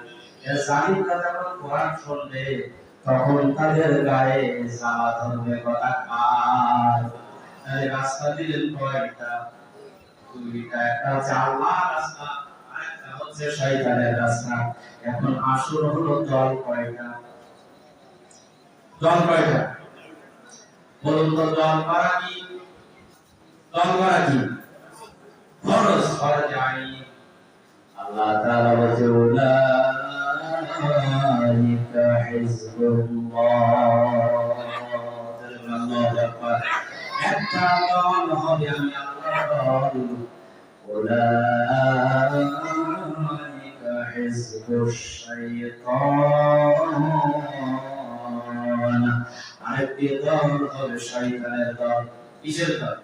জালিমরা যখন কোরআন শুনবে তখন তাদের গায়ে জ্বালা ধরবে। কথা কার? রাস্তা দিলেন কয়টা? দুইটা। একটা হচ্ছে আল্লাহর রাস্তা, আরেকটা হচ্ছে শয়তানের রাস্তা। এখন আসল হলো দল কয়টা? দল কয়টা? বলুন তো, দল করা কি? দল করা কি? ফরজ, ফরজ আইন। আল্লাহ তাআলা বলেন উলাইকা হিজবুল্লাহ। আল্লাহু আকবার। একটা দল হবে আমি আল্লাহর দল। উলাইকা হিজবুশ শাইতান। আরেকটি দল হবে শয়তানের দল। কিসের দল?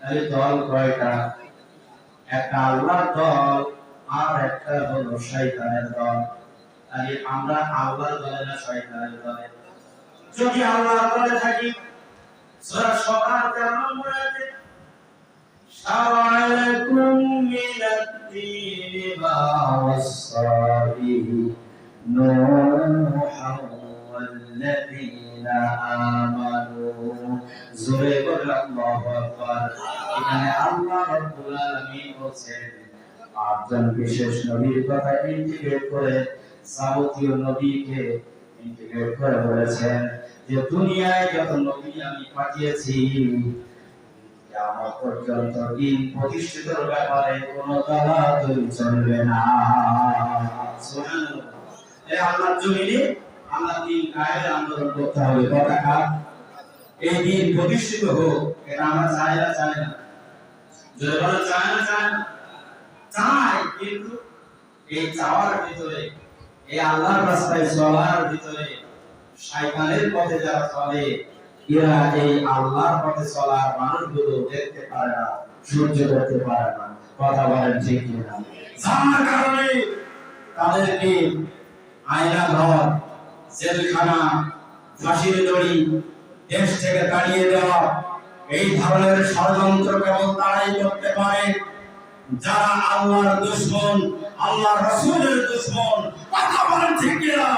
তাহলে দল কয়টা? একটা আল্লাহর দল, আর একটা হলো শয়তানের দল। তাহলে আমরা আল্লাহর দলে না শয়তানের দলে? যদি আল্লাহর দলে থাকি, সূরা সূরা 13 নম্বর আয়াতে শারা'a লাকুম মিনাদ-দীনি মা ওয়াসা বিহি নূহা ওয়াল্লাযীনা আমানু। জোরে বলেন আল্লাহু আকবার। এখানে আল্লাহ রাব্বুল আলামিন বলেন আটজন বিশেষ নবীর কথা ইন্টিগ্রেট করে যাবতীয় নবীকে ইন্টিগ্রেট করে বলেছেন যে দুনিয়ায় যত নবী আমি পাঠিয়েছি কিয়ামত পর্যন্ত দিন প্রতিষ্ঠিতর ব্যাপারে কোনো দলাদলি চলবে না। সুবহানাল্লাহ। এই আল্লাহর জমিনে আল্লাহ দিন কায়েমের আন্দোলন করতে হবে। কথা এই দিন প্রতিষ্ঠিত হোক, এটা আমরা চাই না? চাই না? যদি বলা চাই না? চাই না? চাই, কিন্তু এই চাওয়ার ভিতরে, এই আল্লাহর রাস্তায় চলার ভিতরে শয়তানের পথে যারা চলে, এরা এই আল্লাহর পথে চলার মানুষগুলো দেখতে পারে না, সহ্য করতে পারে না। কথা বলেন ঠিক কিনা? যার কারণে তাদেরকে আয়না ঘর, জেলখানা, ফাঁসির দড়ি, দেশ থেকে তাড়িয়ে দেওয়া, এই ধরনের ষড়যন্ত্র কেবল তারাই করতে পারে যারা আল্লাহর দুশমন, আল্লাহর রাসূলের দুশমন। কথা বলেন ঠিক কিনা?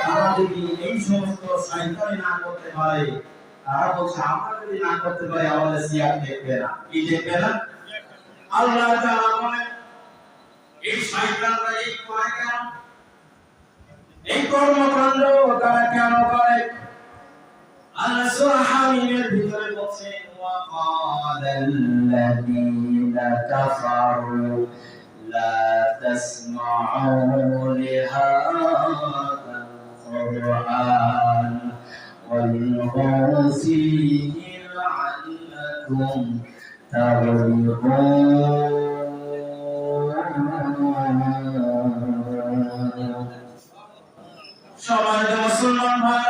তারা যদি এই সমস্ত শয়তানি না করতে পারে, তারা বলছে আমরা যদি না করতে পারি আমাদের সিয়ার দেখবে না। কি দেখবে না? আল্লাহ তাআলা বলেন এই শয়তানরা এই করে কেন, এই কর্মকাণ্ড তারা কেন করে? আল্লাহ সূরা হামিমের ভিতরে বলছেন ওয়াকালাল্লাযীনা কাফারু লা তাসমাউ লিহাযাল কুরআন ওয়ালগাউ ফীহি লাআল্লাকুম তাগলিবুন। সম্মানিত মুসলমান ভাই,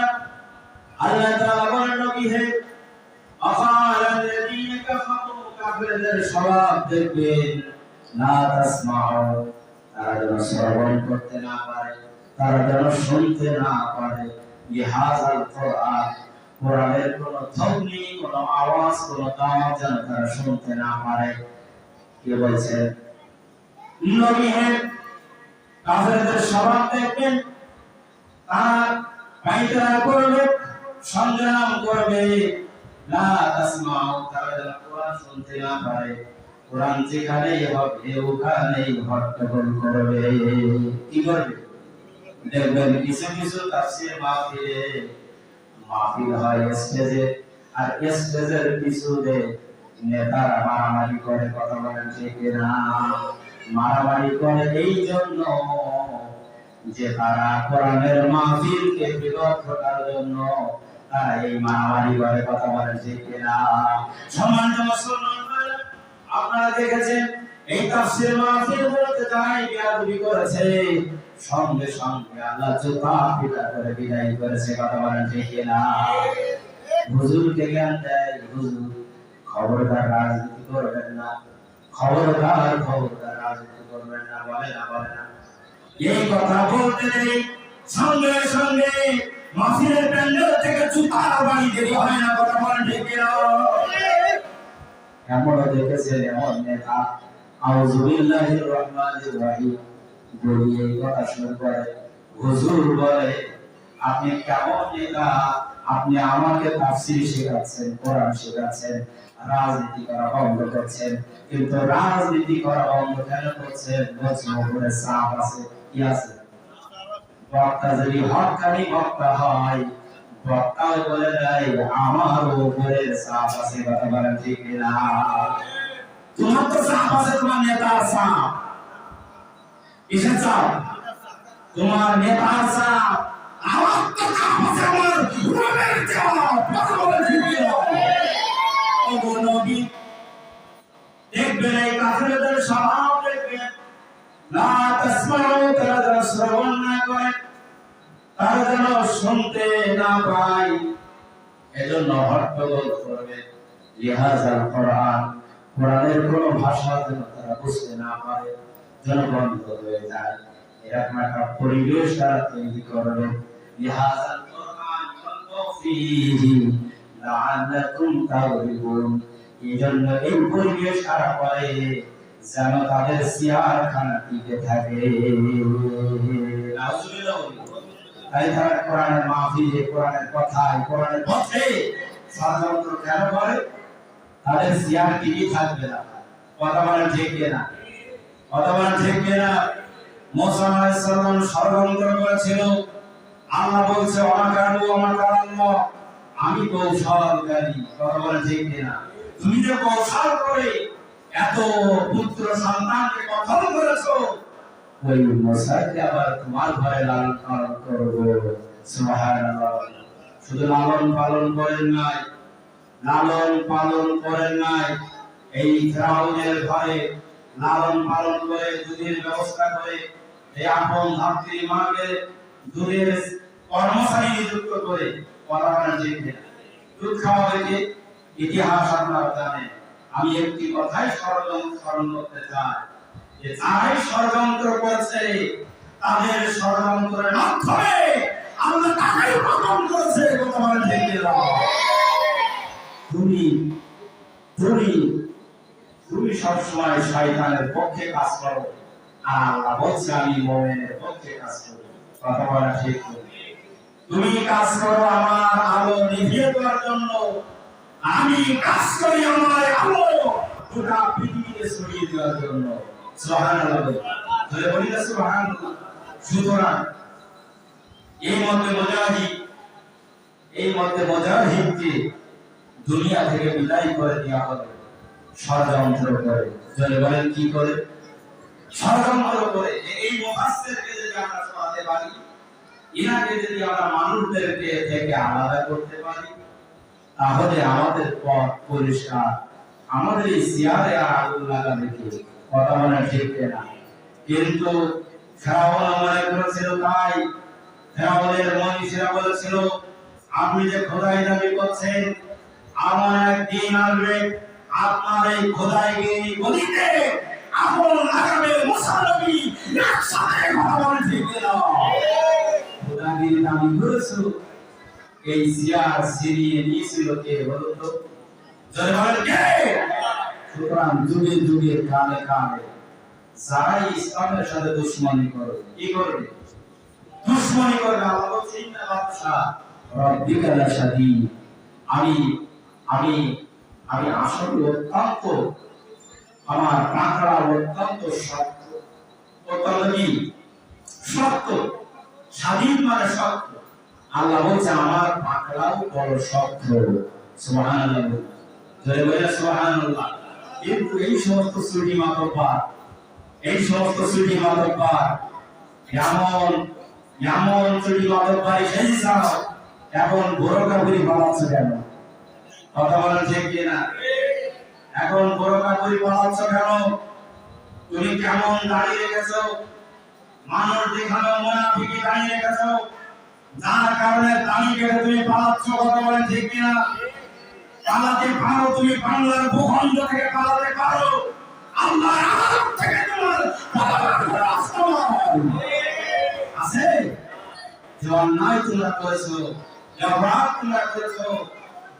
আল্লাহ তাআলা বলেন নবী হে, আকালাল্লাযীনা কাফারু, কাফিরদের স্বভাব দেখবেন, লা তাসমাউ, তারা যেন শ্রবণ করতে না পারে, তারা যেন শুনতে না পারে, লিহাযাল কুরআন, কোরআনের কোন ধ্বনি, কোন আওয়াজ, কোন দাওয়াত যেন তারা শুনতে না পারে। কি বলছে নবী হে, কাফিরদের স্বভাব দেখবেন, তারা পায়তারা করবে, সংগ্রাম করবে, লা তাসমাউ, তারা যেন কোরআন শুনতে না পারে, কোরআন যেখানেই হবে ওখানেই হট্টগোল করবে। কি করবে? দেখবেন কিছু কিছু তাফসীর মাহফিল হয় স্টেজে, আর স্টেজের পিছনে নেতারা মারামারি করে। কথা বলেন ঠিক কিনা? মারামারি করে এই জন্য যে তারা কোরআনের মাহফিলকে বিরোধ করার জন্য তারা এই মারামারি করে। কথা বলেন ঠিক কিনা? সম্মানিত মুসলমান ভাইরা, আপনারা দেখেছেন এই তাফসীর মাহফিলগুলোতে যারাই বেয়াদবি করেছে, সঙ্গে সঙ্গে আল্লাহ জুতা পিটা করে বিদায় করেছে। কথা বলেন ঠিক কিনা? হুজুরকে জ্ঞান দেয়, হুজুর খবরদার রাজনীতি করবেন না, খবরদার রাজনীতি করবেন না, বলে না? বলে না? এই কথা বলতে নেই, সঙ্গে সঙ্গে মাহফিলের প্যান্ডেল থেকে জুতার বাড়ি দেরি হয় না। কথা বলেন ঠিক কিনা? এমন দেখেছেন এমন নেতা আউযুবিল্লাহির রহমানির রহিম বলি এই কথা শুরু করে, হুজুর বলে আপনি কেমন নেতা, আপনি আমাকে তাফসীর শেখাচ্ছেন, কোরআন শেখাচ্ছেন, রাজনীতি করা বন্ধ করছেন। কিন্তু রাজনীতি করা বন্ধ কেন করছেন? বলছেন উপরে চাপ আছে। কি আছে? বক্তা যদি হক্কানি বক্তা হয়, বক্তাও বলে দেয় আমার উপরে চাপ আছে। কথা বলেন ঠিক কিনা? তোমার তো চাপ আছে, তোমার নেতার চাপ। কিসের চাপ? তোমার নেতার চাপ। আমার তো চাপ আছে, আমার রবের চাপ। কথা বলেন ঠিক কিনা? ও নবী, দেখবেন এই কাফিরদের স্বভাব দেখবেন, লা তাসমাউ, তারা যেন শ্রবণ না করে, তারা যেন শুনতে না পায়, এজন্য হট্টগোল করবে। লিহাযাল কুরআন, কোরআনের কোন ভাষা যেন তারা বুঝতে না পারে, যেন বন্ধ হয়ে যায়, এরকম একটা পরিবেশ তারা তৈরি করবে। লিহাযাল কুরআন ওয়ালগাউ ফীহি লাআল্লাকুম তাগলিবুন, এজন্য এই পরিবেশ তারা করে যেন তাদের চেয়ারখানা টিকে থাকে। নাউজুবিল্লাহ। তাই তারা কোরআনের মাহফিলে, কোরআনের কথায়, কোরআনের পথে ষড়যন্ত্র কেন করে? তাদের চেয়ার টিকে থাকবে না। কথা বলেন ঠিক কিনা? কথা বলেন ঠিক কিনা? মুসা আলাইহিস সালাম ষড়যন্ত্র করেছিল, আল্লাহ বলছে ওমা কানু ওমা কারাল্লাহ, আমি কৌশলকারী। কথা বলেন ঠিক কিনা? তুমি যে কৌশল করে এত পুত্র সন্তানকে কখল করেছো, ওই মশাকে আবার তোমার ঘরে লালন পালন করবো। সুবহানাল্লাহ। শুধু লালন পালন করেন নাই, লালন পালন করেন নাই, এই ফিরাউনের ঘরে লালন পালন করে দুধের ব্যবস্থা করে এই আপন ধাত্রী মাকে দুধের কর্মচারী নিযুক্ত করে পরাবার যে দুধ খাওয়াবে কে? ইতিহাস আপনারা জানেন। আমি একটি কথাই স্মরণ করতে চাই যে যারাই ষড়যন্ত্র করেছে তাদের ষড়যন্ত্রের মাধ্যমে আল্লাহ তাকেই পতন করেছে। কথা বলেন ঠিক কিনা? তুমি তুমি তুমি সবসময় শয়তানের পক্ষে কাজ করো, আর আল্লাহ বলছে আমি মুমিনের পক্ষে কাজ করি। কথা বলা ঠিক? তুমি কাজ করো আমার আলো নিভিয়ে দেওয়ার জন্য, আমি কাজ করি আমার আলো গোটা পৃথিবীতে ছড়িয়ে দেওয়ার জন্য। সুবহানাল্লাহ। তাহলে বলি না সুবহানাল্লাহ। সুতরাং এই মধ্যে মুজাহিদকে দুনিয়া থেকে বিদায় করে দেওয়া হবে ষড়যন্ত্র করে। যদি বলেন কি করে? ষড়যন্ত্র করে। এই মুফাসসিরকে যদি আমরা সরাতে পারি, ইনাকে যদি আমরা মানুষদেরকে থেকে আলাদা করতে পারি, তাহলে আমাদের পথ পরিষ্কার। আমাদের এই সিয়ারে আর আগুন লাগাবে কে? কথা বলা ঠিক না? কিন্তু ফিরাউন মনে করেছিল তাই। ফিরাউনের মনীষীরা বলেছিল আপনি যে খোদাই দাবি করছেন, আমার একদিন আসবে আপনার এই খোদাইকে বলিতে আপন লাগাবে মুসা নবী একসাথে। কথা বলা ঠিক না? খোদাগিরি দাবি করেছিল, এই জিয়ার সিরিয়ে নিয়েছিল কে বলুন তো? যদি বলেন কে? সুতরাং যুগে যুগে কালে কালে যারাই ইসলামের সাথে দুশ্মনী করে, কি করবে? দুশ্মনী করবে। আল্লাহ বলছেন ইন্না বাতশা রাব্বিকা লাশাদীদ। আমি আমি আমি আসলে অত্যন্ত, আমার পাকড়া অত্যন্ত শক্ত। অত্যন্ত কি? শক্ত। শাদীদ মানে শক্ত। আল্লাহ বলছে আমার পাকড়াও বড় শক্ত। সুবহানাল্লাহ। জয় বলে সুবহানাল্লাহ। কিন্তু এই সমস্ত সুটি মাতব্বার, এই সমস্ত সুটি মাতব্বার এমন এমন সুটি মাতব্বার এসেছে, এখন বোরকা পরি পালাচ্ছ কেন? কথা বলেন ঠিক কিনা? এখন বোরকা পরি পালাচ্ছ কেন? তুমি কেমন দাঁড়িয়ে রেখেছো? মানুষ দেখানো মুনাফিকি দাঁড়িয়ে রেখেছো, যার কারণে দাঁড়িয়ে কেটে তুমি পালাচ্ছ। কথা বলেন ঠিক কিনা? পালাতে পারো, তুমি বাংলার ভূখণ্ড থেকে পালাতে পারো, আল্লাহর আযাব থেকে তোমার পালাবার রাস্তা আছে। যে অন্যায় তোমরা করেছো, যে অপরাধ তোমরা করেছো,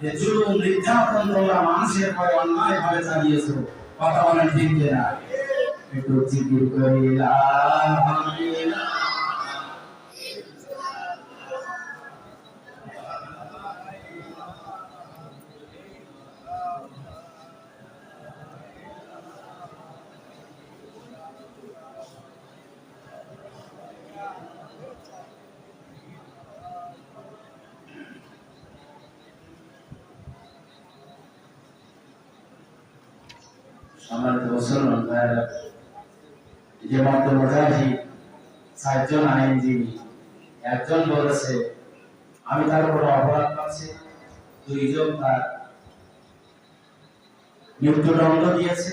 যে জুলুম নির্যাতন তোমরা মানুষের পরে অন্যায় ভাবে চালিয়েছো। কথা বলেন ঠিক কিনা? একটু জিকির করি লা ইলাহা। সম্মানিত মুসলমান ভাইরা, যে মত মুজাহিদ চারজন আইনজীবী, একজন বলেছে আমি তার উপর অপরাধ পাচ্ছি, দুইজন তার মৃত্যুদণ্ড দিয়েছে,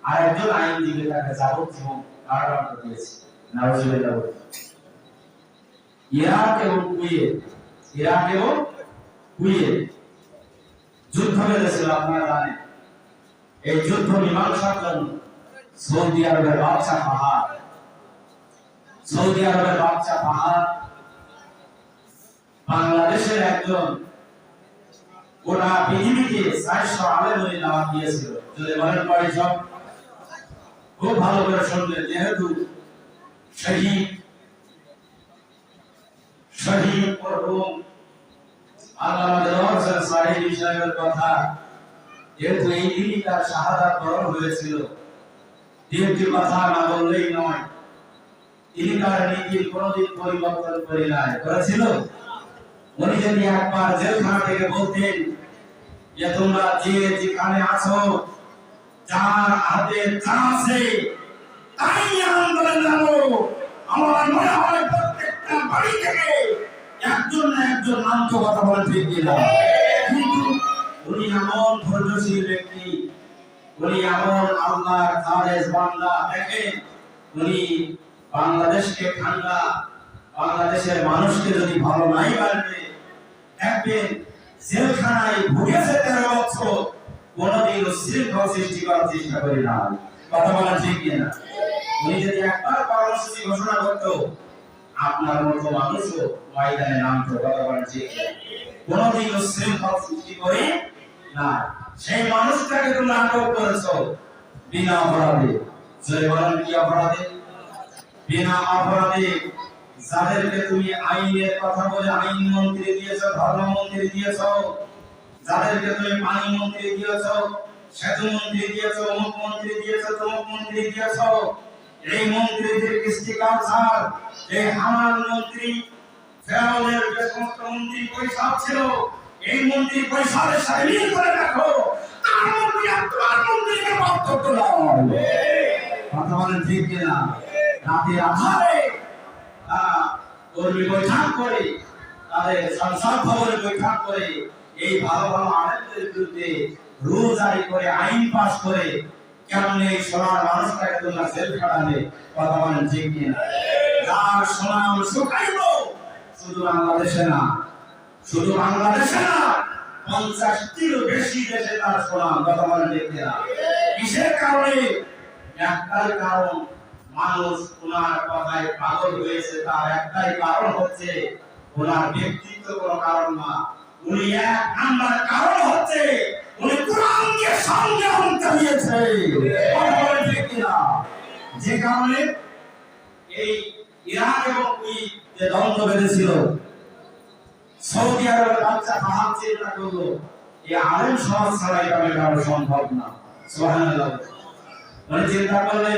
আর একজন আইনজীবী তাকে যাবজ্জীবন কারাদণ্ড দিয়েছে। নাউজুবিল্লাহ। ইরাক এবং কুয়েত যুদ্ধ বেঁধেছিল, আপনারা জানেন। এই যুদ্ধ মীমাংসার জন্য সৌদি আরবের বাদশা বাংলাদেশের একজন গোটা পৃথিবীকে 400 আলেমের দাওয়াত দিয়েছিল। যদি বলেন কয়জন? খুব ভালো করে শুনবেন, যেহেতু শহীদ মরহুম আল্লামা দেওয়ার হোসেন সাহিবী সাহেবের কথা, যেহেতু এই দিনই তার শাহাদাত বরণ হয়েছিল, একটি কথা না বললেই নয়। তিনি তার নীতির কোনদিন পরিবর্তন করেছিল। উনি যদি একবার জেলখানা থেকে বলতেন যে তোমরা যে যেখানে আছো, যার হাতে যা আছে তাই আন্দোলন জানো। আমার মনে হয় প্রত্যেকটা বাড়ি থেকে একজন না একজন নামকে কথা বলে ঠিক কিনা। কিন্তু উনি এমন ধৈর্যশীল ব্যক্তি, উনি এমন আল্লাহর খালেস বান্দা। দেখেন উনি বাংলাদেশকে ঠান্ডা, বাংলাদেশের মানুষকে যদি ভালো নাই বাড়বে, দেখবেন জেলখানায় ভুগেছে 13 বছর, কোনদিন শৃঙ্খলা সৃষ্টি করার চেষ্টা করি না। কথা বলা ঠিক কিনা। উনি যদি একবার কর্মসূচি ঘোষণা করতো, আপনার মতো মানুষও ময়দানে নামতো। কথা বলা ঠিক কোনদিন শৃঙ্খলা সৃষ্টি করে না। সেই মানুষটাকে তুমি আটক করেছো বিনা অপরাধে। জয় বলেন কি অপরাধে? বিনা অপরাধে যাদেরকে তুমি আইনের কথা বলে আইন মন্ত্রী দিয়েছো, ধর্মমন্ত্রী দিয়েছো, যাদেরকে তুমি পানি মন্ত্রী দিয়েছো, সেতু মন্ত্রী দিয়েছো, মুখ্যমন্ত্রী দিয়েছো, তমুক মন্ত্রী দিয়েছো, এই মন্ত্রীদের কৃষ্টি কালচার, এই হামাল মন্ত্রী, ফেরাউনের যে সমস্ত মন্ত্রী পয়সা ছিল, এই মন্ত্রী পয়সার সাথে মিল করে রাখো। তার মন্ত্রী আর তোমার মন্ত্রীকে পার্থক্য নয়। কথা বলেন ঠিক কিনা। রাতে আধারে কর্মী বৈঠক করে, তাদের সংসদ ভবনে বৈঠক করে, এই ভালো ভালো আলেমদের বিরুদ্ধে রুল জারি করে, আইন পাস করে, কেমন এই সোনার মানুষটাকে তোমরা জেল খাটালে। কথা বলেন ঠিক কিনা। যার সুনাম শুকাইল শুধু বাংলাদেশে না, শুধু বাংলাদেশে না, 50টিরও বেশি দেশে তার সুনাম। কথা বলেন ঠিক কিনা। কিসের কারণে? একটাই কারণ, মানুষ ওনার কথায় পাগল হয়েছে। তার একটাই কারণ হচ্ছে ওনার ব্যক্তিত্ব, কোনো কারণ না। উনি এক নাম্বার কারণ হচ্ছে উনি কোরআনকে সংগ্রাম চালিয়েছে। যে কারণে এই ইরাক এবং কুয়েত যে দ্বন্দ্ব বেঁধেছিল, সৌদি আরবের বাচ্চা ফাহাদ চিন্তা করলো এই আলেম সমাজ ছাড়া এটা মেটানো সম্ভব না। সুবহানাল্লাহ। মানে চিন্তা করলে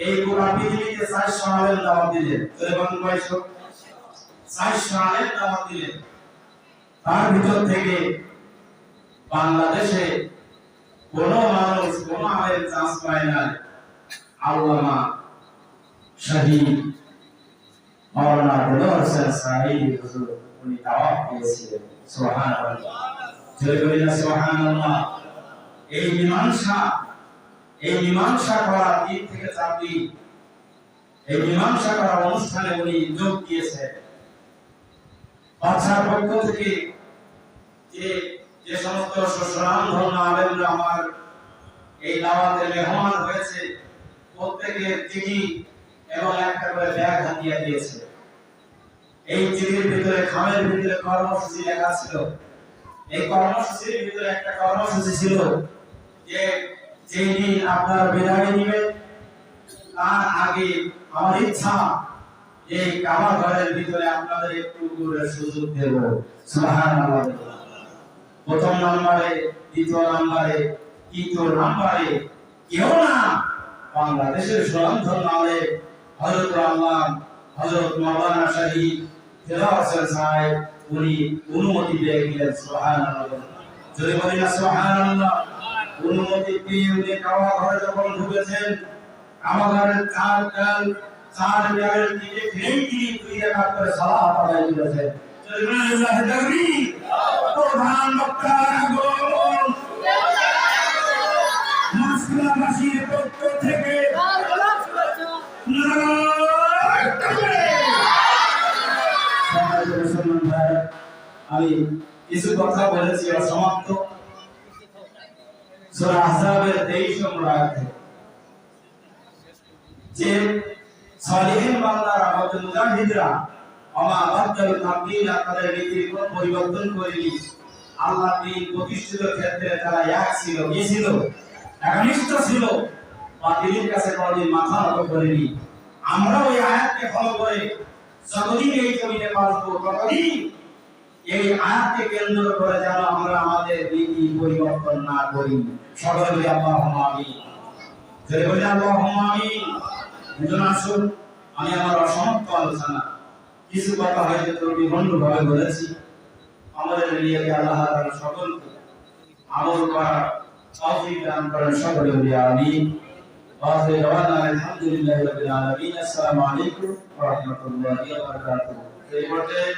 এই গোটা পৃথিবীতে 400 আলেম দাওয়াত দিলেন। তখন 400 আলেম দাওয়াত দিলেন। তার ভিতর থেকে বাংলাদেশে কোন মানুষ, কোন আলেম চান্স পায় না। আল্লামা শহীদ মাওলানা দেলোয়ার হোসেন সাঈদী হুজুর উনি দাওয়াত দিয়েছিলেন। সুবহানাল্লাহ। জয় বলি না সুবহানাল্লাহ। এই মীমাংসা করা 3 থেকে 4 দিন এই মীমাংসা করা অনুষ্ঠানে উনি যোগ দিয়েছেন। বাদশার পক্ষ থেকে যে সমস্ত সুনাম ধন্য আলেমরা আমার এই দাওয়াতে মেহমান হয়েছে, প্রত্যেকের চিঠি এবং একটা করে ব্যাগ হাতিয়ে দিয়েছে। এই চিঠির ভিতরে, খামের ভিতরে কর্মসূচি লেখা ছিল। এই কর্মসূচির ভিতরে একটা কর্মসূচি ছিল যে যেদিন আপনারা বিদায় নেবেন তার আগে আমার ইচ্ছা এই কাবা ঘরের ভিতরে আপনাদের একটু করে সুযোগ দেব। সুবহানাল্লাহ। প্রথম নম্বরে, দ্বিতীয় নম্বরে, তৃতীয় নম্বরে কেউ না বাংলাদেশের সুনামধন্য আলেম হযরত আল্লাহ হযরত মাওলানা শহীদ দেলোয়ার হোসেন সাহেব উনি অনুমতি দিয়ে গেলেন। সুবহানাল্লাহ। যদি বলি না সুবহানাল্লাহ। অনুমতি পেয়ে উনি কাবা ঘরে যখন ঢুকেছেন, কাবা ঘরের চার দেয়ালের দিকে ফিরে 2 রাকাত করে সালাত আদায় করেছেন। আল্লাহ তাকবীর। প্রধান বক্তা আগমন মুসলিমবাসীর পক্ষ থেকে আমি কিছু কথা বলেছি, সমাপ্ত। সূরা আহজাবের 23 নম্বর আয়াতে যে সালিহিন বান্দারা বা মুজাহিদরা আমা বাদদাল তাবদীলা, তাদের নীতির কোন পরিবর্তন করেনি। আল্লাহ দ্বীন প্রতিষ্ঠিত ক্ষেত্রে তারা এক ছিল, কি ছিল? একনিষ্ঠ ছিল। বাতিলের কাছে কোনদিন মাথা নত করেনি। আমরা ওই আয়াতকে ফলো করে যতদিন এই জমিনে বাঁচবো, ততদিন এই আয়াতকে কেন্দ্র করে যেন আমরা আমাদের নীতি পরিবর্তন না করি। সকলে বলি আল্লাহুম্মা আমিন। জয় বলি আল্লাহুম্মা আমিন। এজন্য আসুন, আমি আমার অসমাপ্ত আলোচনা কিছু কথা হয়তো ত্রুটিপূর্ণ ভাবে বলেছি। আমাদের নিয়ে আল্লাহ তাআলা সকলকে আমল করার তৌফিক দান করেন সকলে বলি আমিন। ওয়া দাওয়ানা আলহামদুলিল্লাহি রাব্বিল আলামিন। আসসালামু আলাইকুম ওয়া রাহমাতুল্লাহি ওয়া বারাকাতুহু। এই পর্যায়ে